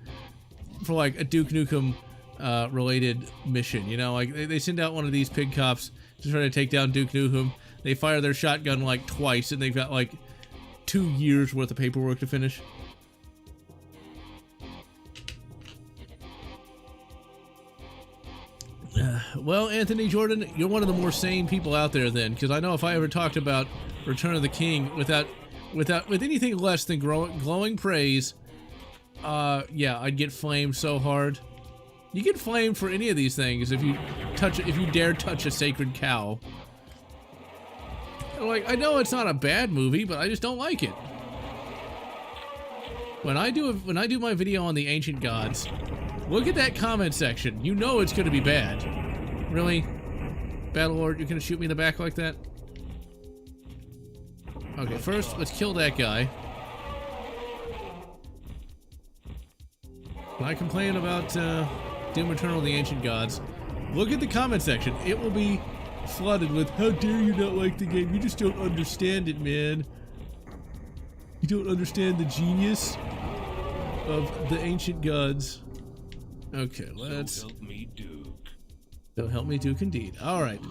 for like a Duke Nukem related mission? You know, like they send out one of these pig cops to try to take down Duke Nukem. They fire their shotgun like twice, and they've got like 2 years worth of paperwork to finish. Well, Anthony Jordan, you're one of the more sane people out there then, because I know if I ever talked about Return of the King with anything less than glowing praise, yeah, I'd get flamed so hard. You get flamed for any of these things if you dare touch a sacred cow. Like, I know it's not a bad movie, but I just don't like it. When I do my video on the ancient gods, look at that comment section. You know it's gonna be bad. Really? Battlelord, you're gonna shoot me in the back like that? Okay, first, let's kill that guy. When I complain about Doom Eternal and the Ancient Gods, look at the comment section. It will be flooded with, how dare you not like the game? You just don't understand it, man. You don't understand the genius of the Ancient Gods. Okay, let's...
So help me, Duke.
So help me, Duke, indeed. Alright.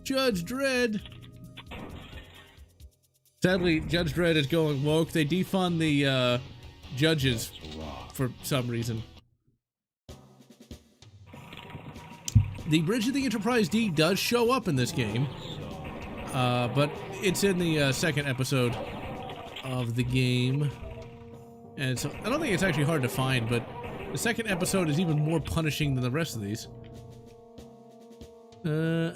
Judge Dredd. Sadly, Judge Dredd is going woke. They defund the judges for some reason. The Bridge of the Enterprise D does show up in this game, but it's in the second episode of the game. And so I don't think it's actually hard to find, but the second episode is even more punishing than the rest of these. The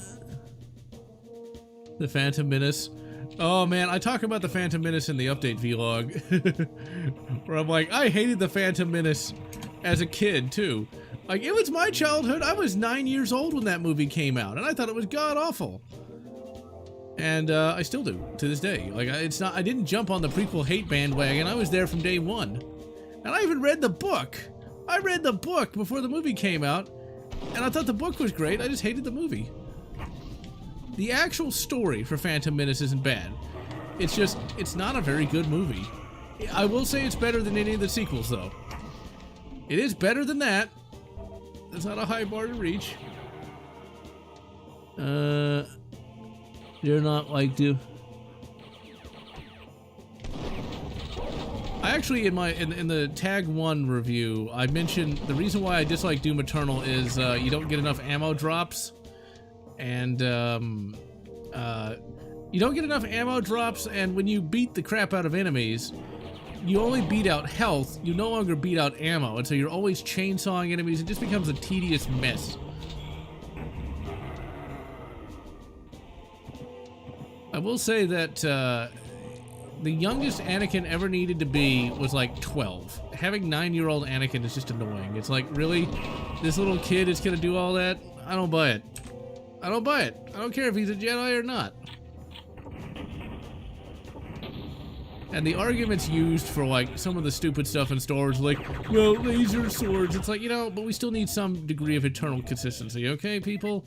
Phantom Menace. Oh man, I talk about the Phantom Menace in the update vlog. Where I'm like, I hated the Phantom Menace as a kid too. Like, it was my childhood. I was 9 years old when that movie came out, and I thought it was god-awful. And I still do, to this day. Like, I didn't jump on the prequel hate bandwagon. I was there from day one. And I even read the book. I read the book before the movie came out, and I thought the book was great. I just hated the movie. The actual story for Phantom Menace isn't bad. It's just, it's not a very good movie. I will say it's better than any of the sequels, though. It is better than that. That's not a high bar to reach. You're not like to. I actually, in the Tag 1 review, I mentioned the reason why I dislike Doom Eternal is you don't get enough ammo drops, and you don't get enough ammo drops, and when you beat the crap out of enemies, you only beat out health, you no longer beat out ammo, and so you're always chainsawing enemies. It just becomes a tedious mess. I will say that the youngest Anakin ever needed to be was like 12. Having 9-year-old Anakin is just annoying. It's like, really? This little kid is gonna do all that? I don't buy it. I don't buy it. I don't care if he's a Jedi or not. And the arguments used for like some of the stupid stuff in Star Wars, like, well, laser swords, it's like, you know, but we still need some degree of eternal consistency, okay, people?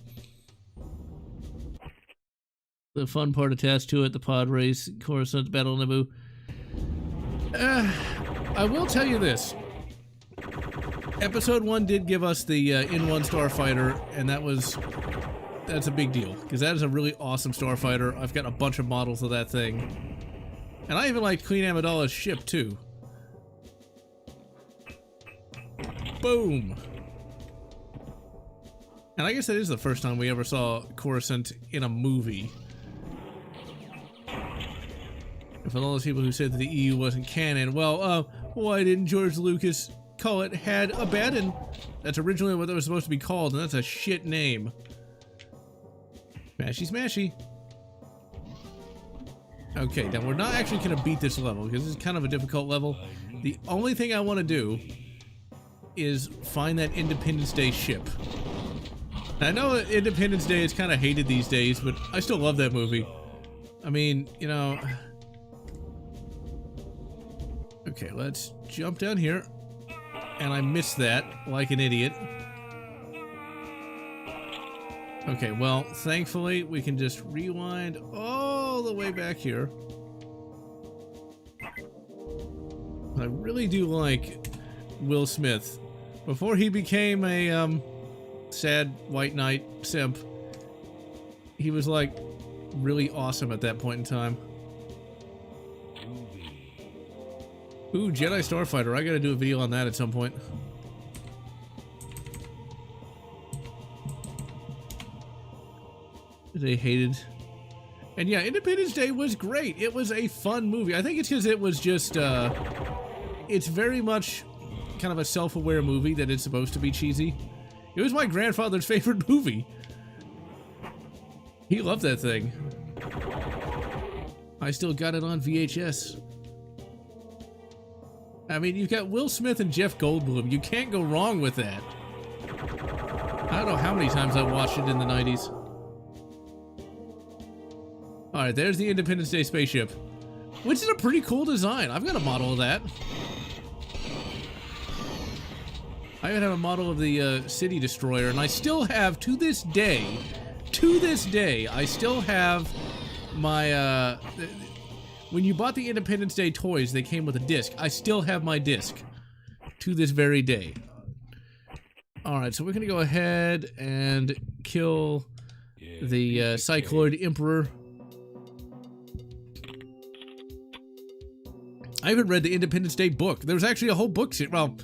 The fun part attached to it, the pod race, Coruscant, Battle of Naboo. I will tell you this. Episode 1 did give us the in-1 starfighter, and that's a big deal, because that is a really awesome starfighter. I've got a bunch of models of that thing. And I even liked Queen Amidala's ship, too. Boom! And I guess that is the first time we ever saw Coruscant in a movie. And for all those people who said that the EU wasn't canon, well, why didn't George Lucas call it Had Abaddon? That's originally what it was supposed to be called, and that's a shit name. Smashy smashy. Okay, now we're not actually going to beat this level, because this is kind of a difficult level. The only thing I want to do is find that Independence Day ship. I know that Independence Day is kind of hated these days, but I still love that movie. I mean, you know... Okay, let's jump down here. And I missed that, like an idiot. Okay, well, thankfully, we can just rewind all the way back here. I really do like Will Smith. Before he became a, sad white knight simp, he was, like, really awesome at that point in time. Ooh, Jedi Starfighter. I gotta do a video on that at some point. They hated. And yeah, Independence Day was great. It was a fun movie. I think it's because it was just, it's very much kind of a self-aware movie that it's supposed to be cheesy. It was my grandfather's favorite movie. He loved that thing. I still got it on VHS. I mean, you've got Will Smith and Jeff Goldblum. You can't go wrong with that. I don't know how many times I watched it in the 90s. Alright, there's the Independence Day spaceship. Which is a pretty cool design. I've got a model of that. I even have a model of the City Destroyer, and I still have, to this day, I still have my, when you bought the Independence Day toys, they came with a disc. I still have my disc to this very day. Alright, so we're gonna go ahead and kill the Cycloid Emperor. I haven't read the Independence Day book. There was actually a whole book series. Well,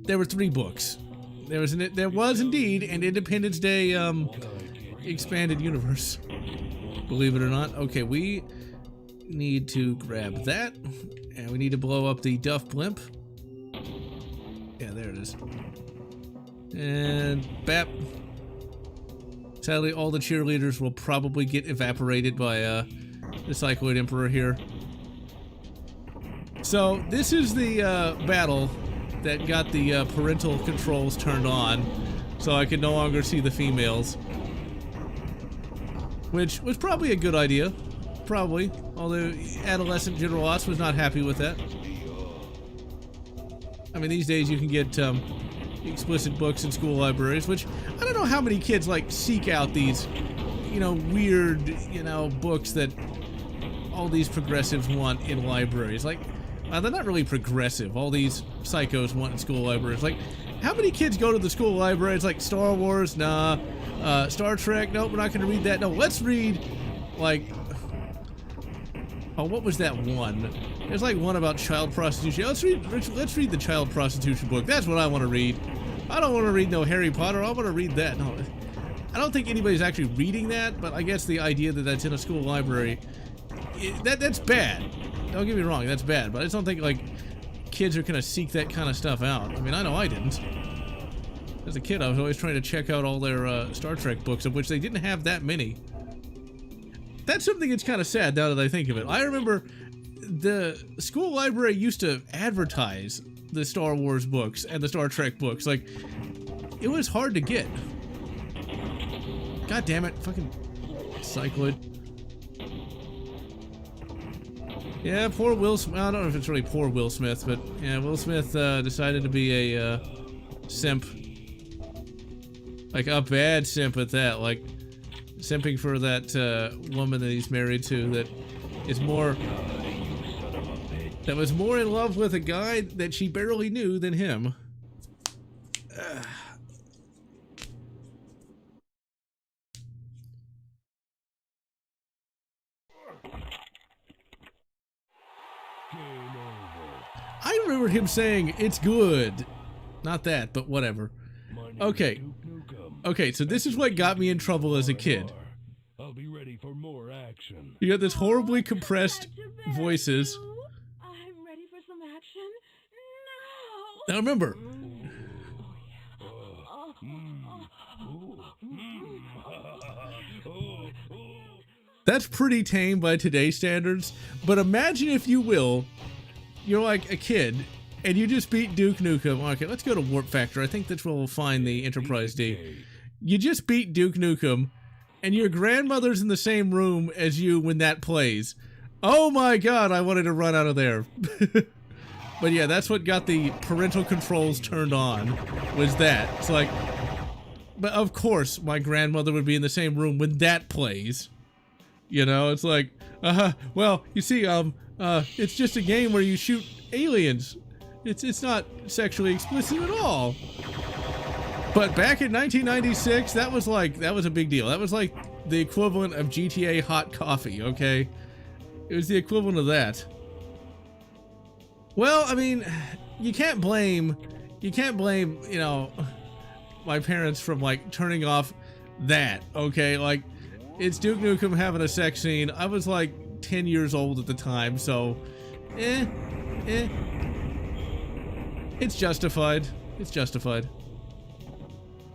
there were 3 books. There was indeed an Independence Day expanded universe. Believe it or not. Okay, we need to grab that, and we need to blow up the Duff Blimp. Yeah, there it is. And bap. Sadly, all the cheerleaders will probably get evaporated by the Cycloid Emperor here. So this is the battle that got the parental controls turned on, so I could no longer see the females, which was probably a good idea. Probably, although adolescent General Lotz was not happy with that. I mean, these days you can get explicit books in school libraries, which I don't know how many kids like seek out these, you know, weird, you know, books that all these progressives want in libraries. Like, they're not really progressive. All these psychos want in school libraries. Like, how many kids go to the school library? It's like Star Wars, nah. Star Trek, nope, we're not going to read that. No, let's read, like, oh, what was that one? There's like one about child prostitution. Let's read the child prostitution book. That's what I want to read. I don't want to read no Harry Potter. I want to read that. No, I don't think anybody's actually reading that, but I guess the idea that that's in a school library, that's bad. Don't get me wrong, that's bad, but I just don't think, like, kids are gonna seek that kind of stuff out. I mean, I know I didn't. As a kid, I was always trying to check out all their Star Trek books, of which they didn't have that many. That's something that's kind of sad now that I think of it. I remember the school library used to advertise the Star Wars books and the Star Trek books. Like, it was hard to get. God damn it, fucking Cycloid. Yeah, poor Will Smith. I don't know if it's really poor Will Smith, but yeah, Will Smith decided to be a simp. Like a bad simp at that. Like simping for that woman that he's married to that is more... that was more in love with a guy that she barely knew than him.
Game over.
I remember him saying, it's good. Not that, but whatever.
My name
Okay.
is Duke Nukem.
Okay, so this is what got me in trouble as a kid.
I'll be ready for more action.
You got this horribly compressed voices.
I'm ready for some action
Now remember, that's pretty tame by today's standards, but imagine, if you will, you're like a kid and you just beat Duke Nukem. Okay, let's go to Warp Factor. I think that's where we'll find the Enterprise D. You just beat Duke Nukem and your grandmother's in the same room as you when that plays. Oh my god, I wanted to run out of there. But yeah, that's what got the parental controls turned on, was that. It's like, but of course my grandmother would be in the same room when that plays. You know, it's like, well, you see, it's just a game where you shoot aliens. It's not sexually explicit at all. But back in 1996, that was a big deal. That was like the equivalent of GTA hot coffee, okay? It was the equivalent of that. Well, I mean, you can't blame, you know, my parents from like turning off that, okay? Like, it's Duke Nukem having a sex scene. I was like 10 years old at the time, so it's justified. It's justified.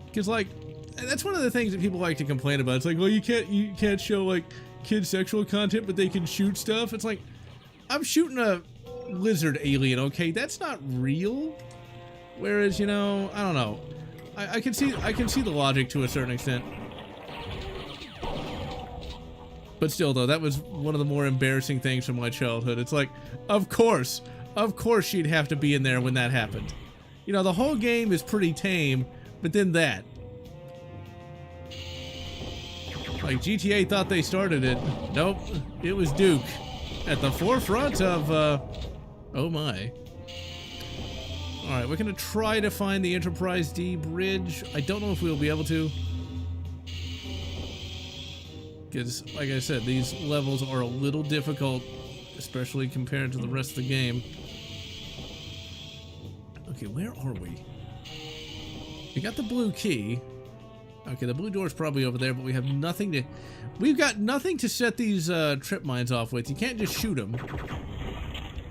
Because like, that's one of the things that people like to complain about. It's like, well, you can't show like kid sexual content, but they can shoot stuff. It's like, I'm shooting a lizard alien, okay? That's not real. Whereas, you know, I don't know. I can see the logic to a certain extent. But still, though, that was one of the more embarrassing things from my childhood. It's like, of course she'd have to be in there when that happened. You know, the whole game is pretty tame, but then that. Like, GTA thought they started it. Nope, it was Duke. At the forefront of, oh my. Alright, we're gonna try to find the Enterprise D bridge. I don't know if we'll be able to. Because, like I said, these levels are a little difficult, especially compared to the rest of the game. Okay, where are we? We got the blue key. Okay, the blue door's probably over there, but we have nothing to... We've got nothing to set these trip mines off with. You can't just shoot them.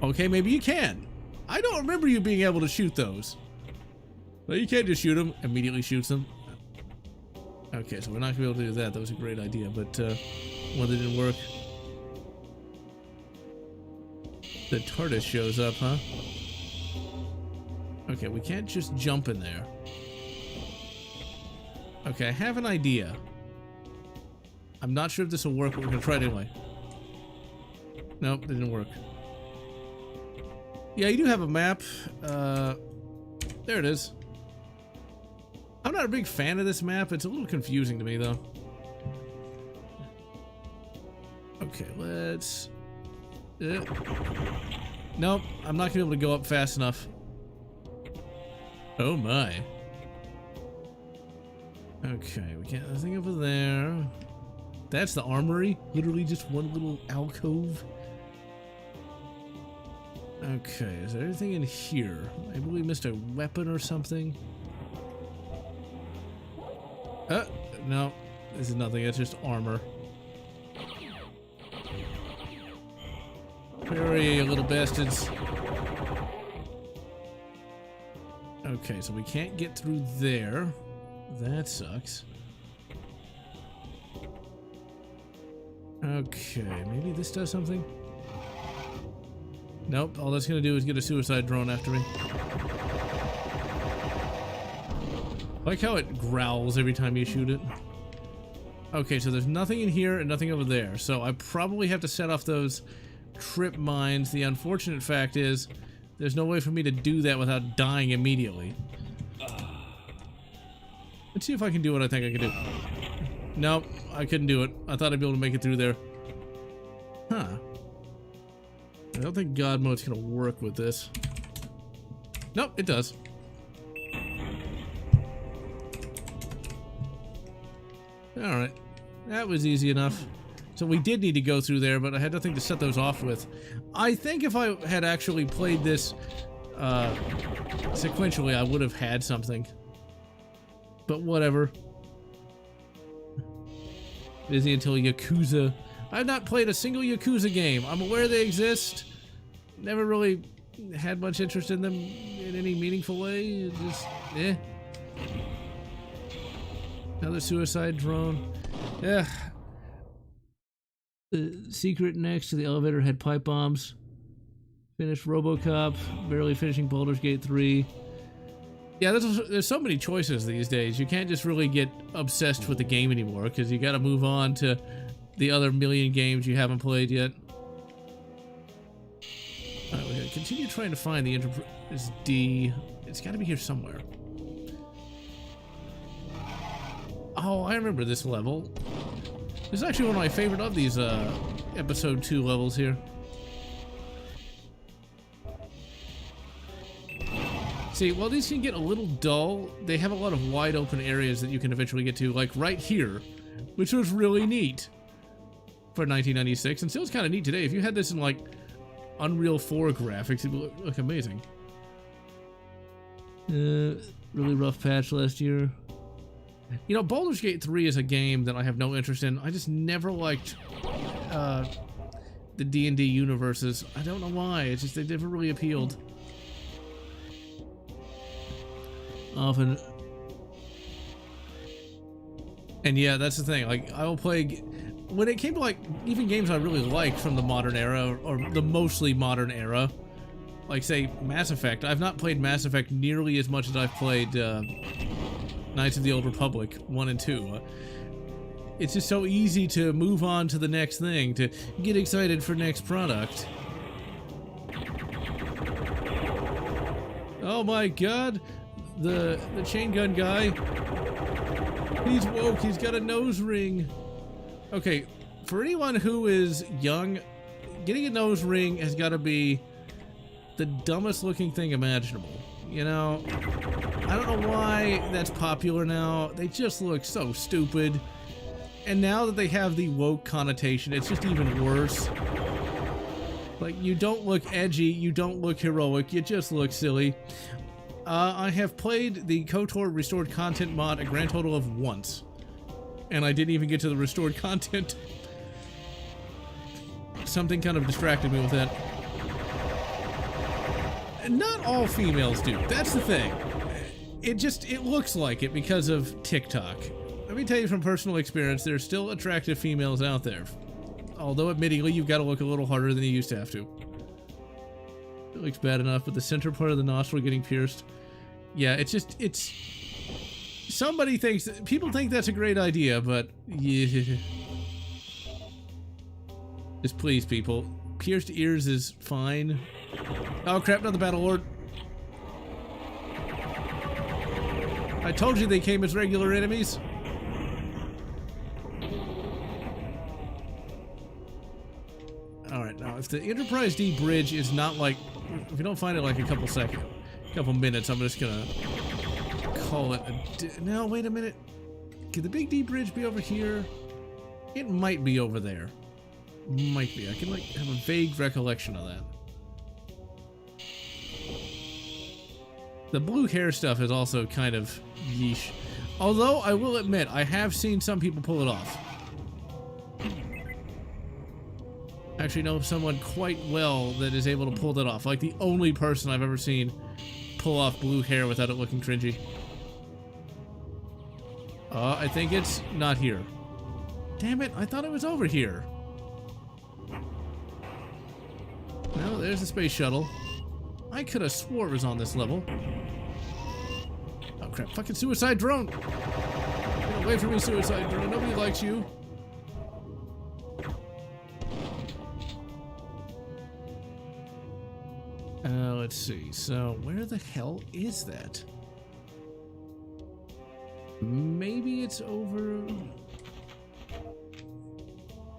Okay, maybe you can. I don't remember you being able to shoot those. Well, you can't just shoot them. Immediately shoots them. Okay, so we're not going to be able to do that. That was a great idea, but one that didn't work. The TARDIS shows up, huh? Okay, we can't just jump in there. Okay, I have an idea. I'm not sure if this will work, but we're going to try it anyway. Nope, it didn't work. Yeah, you do have a map. There it is. I'm not a big fan of this map. It's a little confusing to me, though. Okay, let's... Nope, I'm not going to be able to go up fast enough. Oh, my. Okay, we can't... Nothing over there. That's the armory. Literally just one little alcove. Okay, is there anything in here? Maybe we missed a weapon or something? No. This is nothing. It's just armor. Hurry, you little bastards. Okay, so we can't get through there. That sucks. Okay, maybe this does something? Nope, all that's gonna do is get a suicide drone after me. I like how it growls every time you shoot it. Okay, so there's nothing in here and nothing over there. So I probably have to set off those trip mines. The unfortunate fact is there's no way for me to do that without dying immediately. Let's see if I can do what I think I can do. Nope, I couldn't do it. I thought I'd be able to make it through there. Huh. I don't think God mode's gonna work with this. Nope, it does. Alright. That was easy enough. So we did need to go through there, but I had nothing to set those off with. I think if I had actually played this sequentially, I would have had something. But whatever. Busy until Yakuza. I've not played a single Yakuza game. I'm aware they exist. Never really had much interest in them in any meaningful way. Just, eh. Another suicide drone. Yeah. The secret next to the elevator had pipe bombs. Finished RoboCop. Barely finishing Baldur's Gate 3. Yeah, there's so many choices these days. You can't just really get obsessed with the game anymore because you got to move on to the other million games you haven't played yet. Alright, we're going to continue trying to find the Enterprise D. It's got to be here somewhere. Oh, I remember this level. This is actually one of my favorite of these episode 2 levels here. See, while these can get a little dull, they have a lot of wide open areas that you can eventually get to, like right here, which was really neat for 1996, and still is kind of neat today. If you had this in like Unreal 4 graphics, it would look amazing. Really rough patch last year. You know, Baldur's Gate 3 is a game that I have no interest in. I just never liked the D&D universes. I don't know why. It's just they never really appealed. Often. And yeah, that's the thing. Like, I will play... When it came to, like, even games I really liked from the modern era, or the mostly modern era, like, say, Mass Effect. I've not played Mass Effect nearly as much as I've played Knights of the Old Republic 1 and 2. It's just so easy to move on to the next thing, to get excited for next product. Oh my god! The chain gun guy. He's woke, he's got a nose ring. Okay, for anyone who is young, getting a nose ring has got to be the dumbest looking thing imaginable. You know, I don't know why that's popular now. They just look so stupid. And now that they have the woke connotation, it's just even worse. Like, you don't look edgy, you don't look heroic, you just look silly. I have played the KOTOR restored content mod a grand total of once. And I didn't even get to the restored content. Something kind of distracted me with that. Not all females do. That's the thing. It looks like it because of TikTok. Let me tell you from personal experience, there's still attractive females out there. Although admittedly, you've got to look a little harder than you used to have to. It looks bad enough, but the center part of the nostril getting pierced. Yeah, it's... Somebody thinks... People think that's a great idea, but... Yeah. Just please, people. Pierced ears is fine. Oh crap, not the Battlelord. I told you they came as regular enemies. Alright, now if the Enterprise D bridge is not like... If you don't find it like a couple minutes, I'm just gonna call it a... No, wait a minute. Could the big D bridge be over here? It might be over there. Might be. I can like have a vague recollection of that. The blue hair stuff is also kind of yeesh. Although, I will admit, I have seen some people pull it off. I actually know someone quite well that is able to pull that off. Like the only person I've ever seen pull off blue hair without it looking cringy. I think it's not here. Damn it, I thought it was over here. No, there's the space shuttle. I could have swore it was on this level. Oh crap, fucking suicide drone! Get away from me, suicide drone, nobody likes you. Let's see, so where the hell is that? Maybe it's over...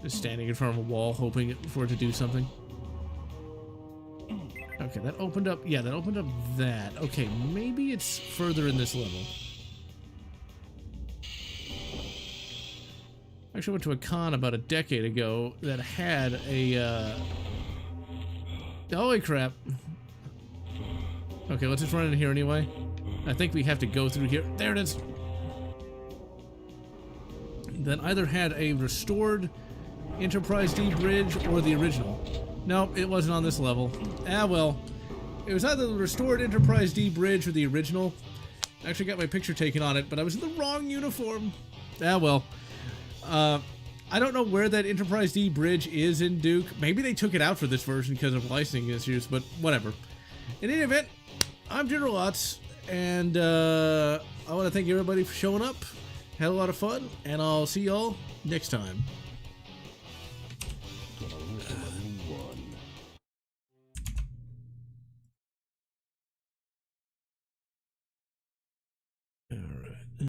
Just standing in front of a wall, hoping for it to do something. Okay, that opened up... Yeah, that opened up that. Okay, maybe it's further in this level. Actually went to a con about a decade ago that had a, holy crap. Okay, let's just run in here anyway. I think we have to go through here. There it is! That either had a restored Enterprise D bridge or the original. No, it wasn't on this level. Ah, well. It was either the restored Enterprise D bridge or the original. I actually got my picture taken on it, but I was in the wrong uniform. Ah, well. I don't know where that Enterprise D bridge is in Duke. Maybe they took it out for this version because of licensing issues, but whatever. In any event, I'm General Lotz, and I want to thank everybody for showing up. Had a lot of fun, and I'll see y'all next time.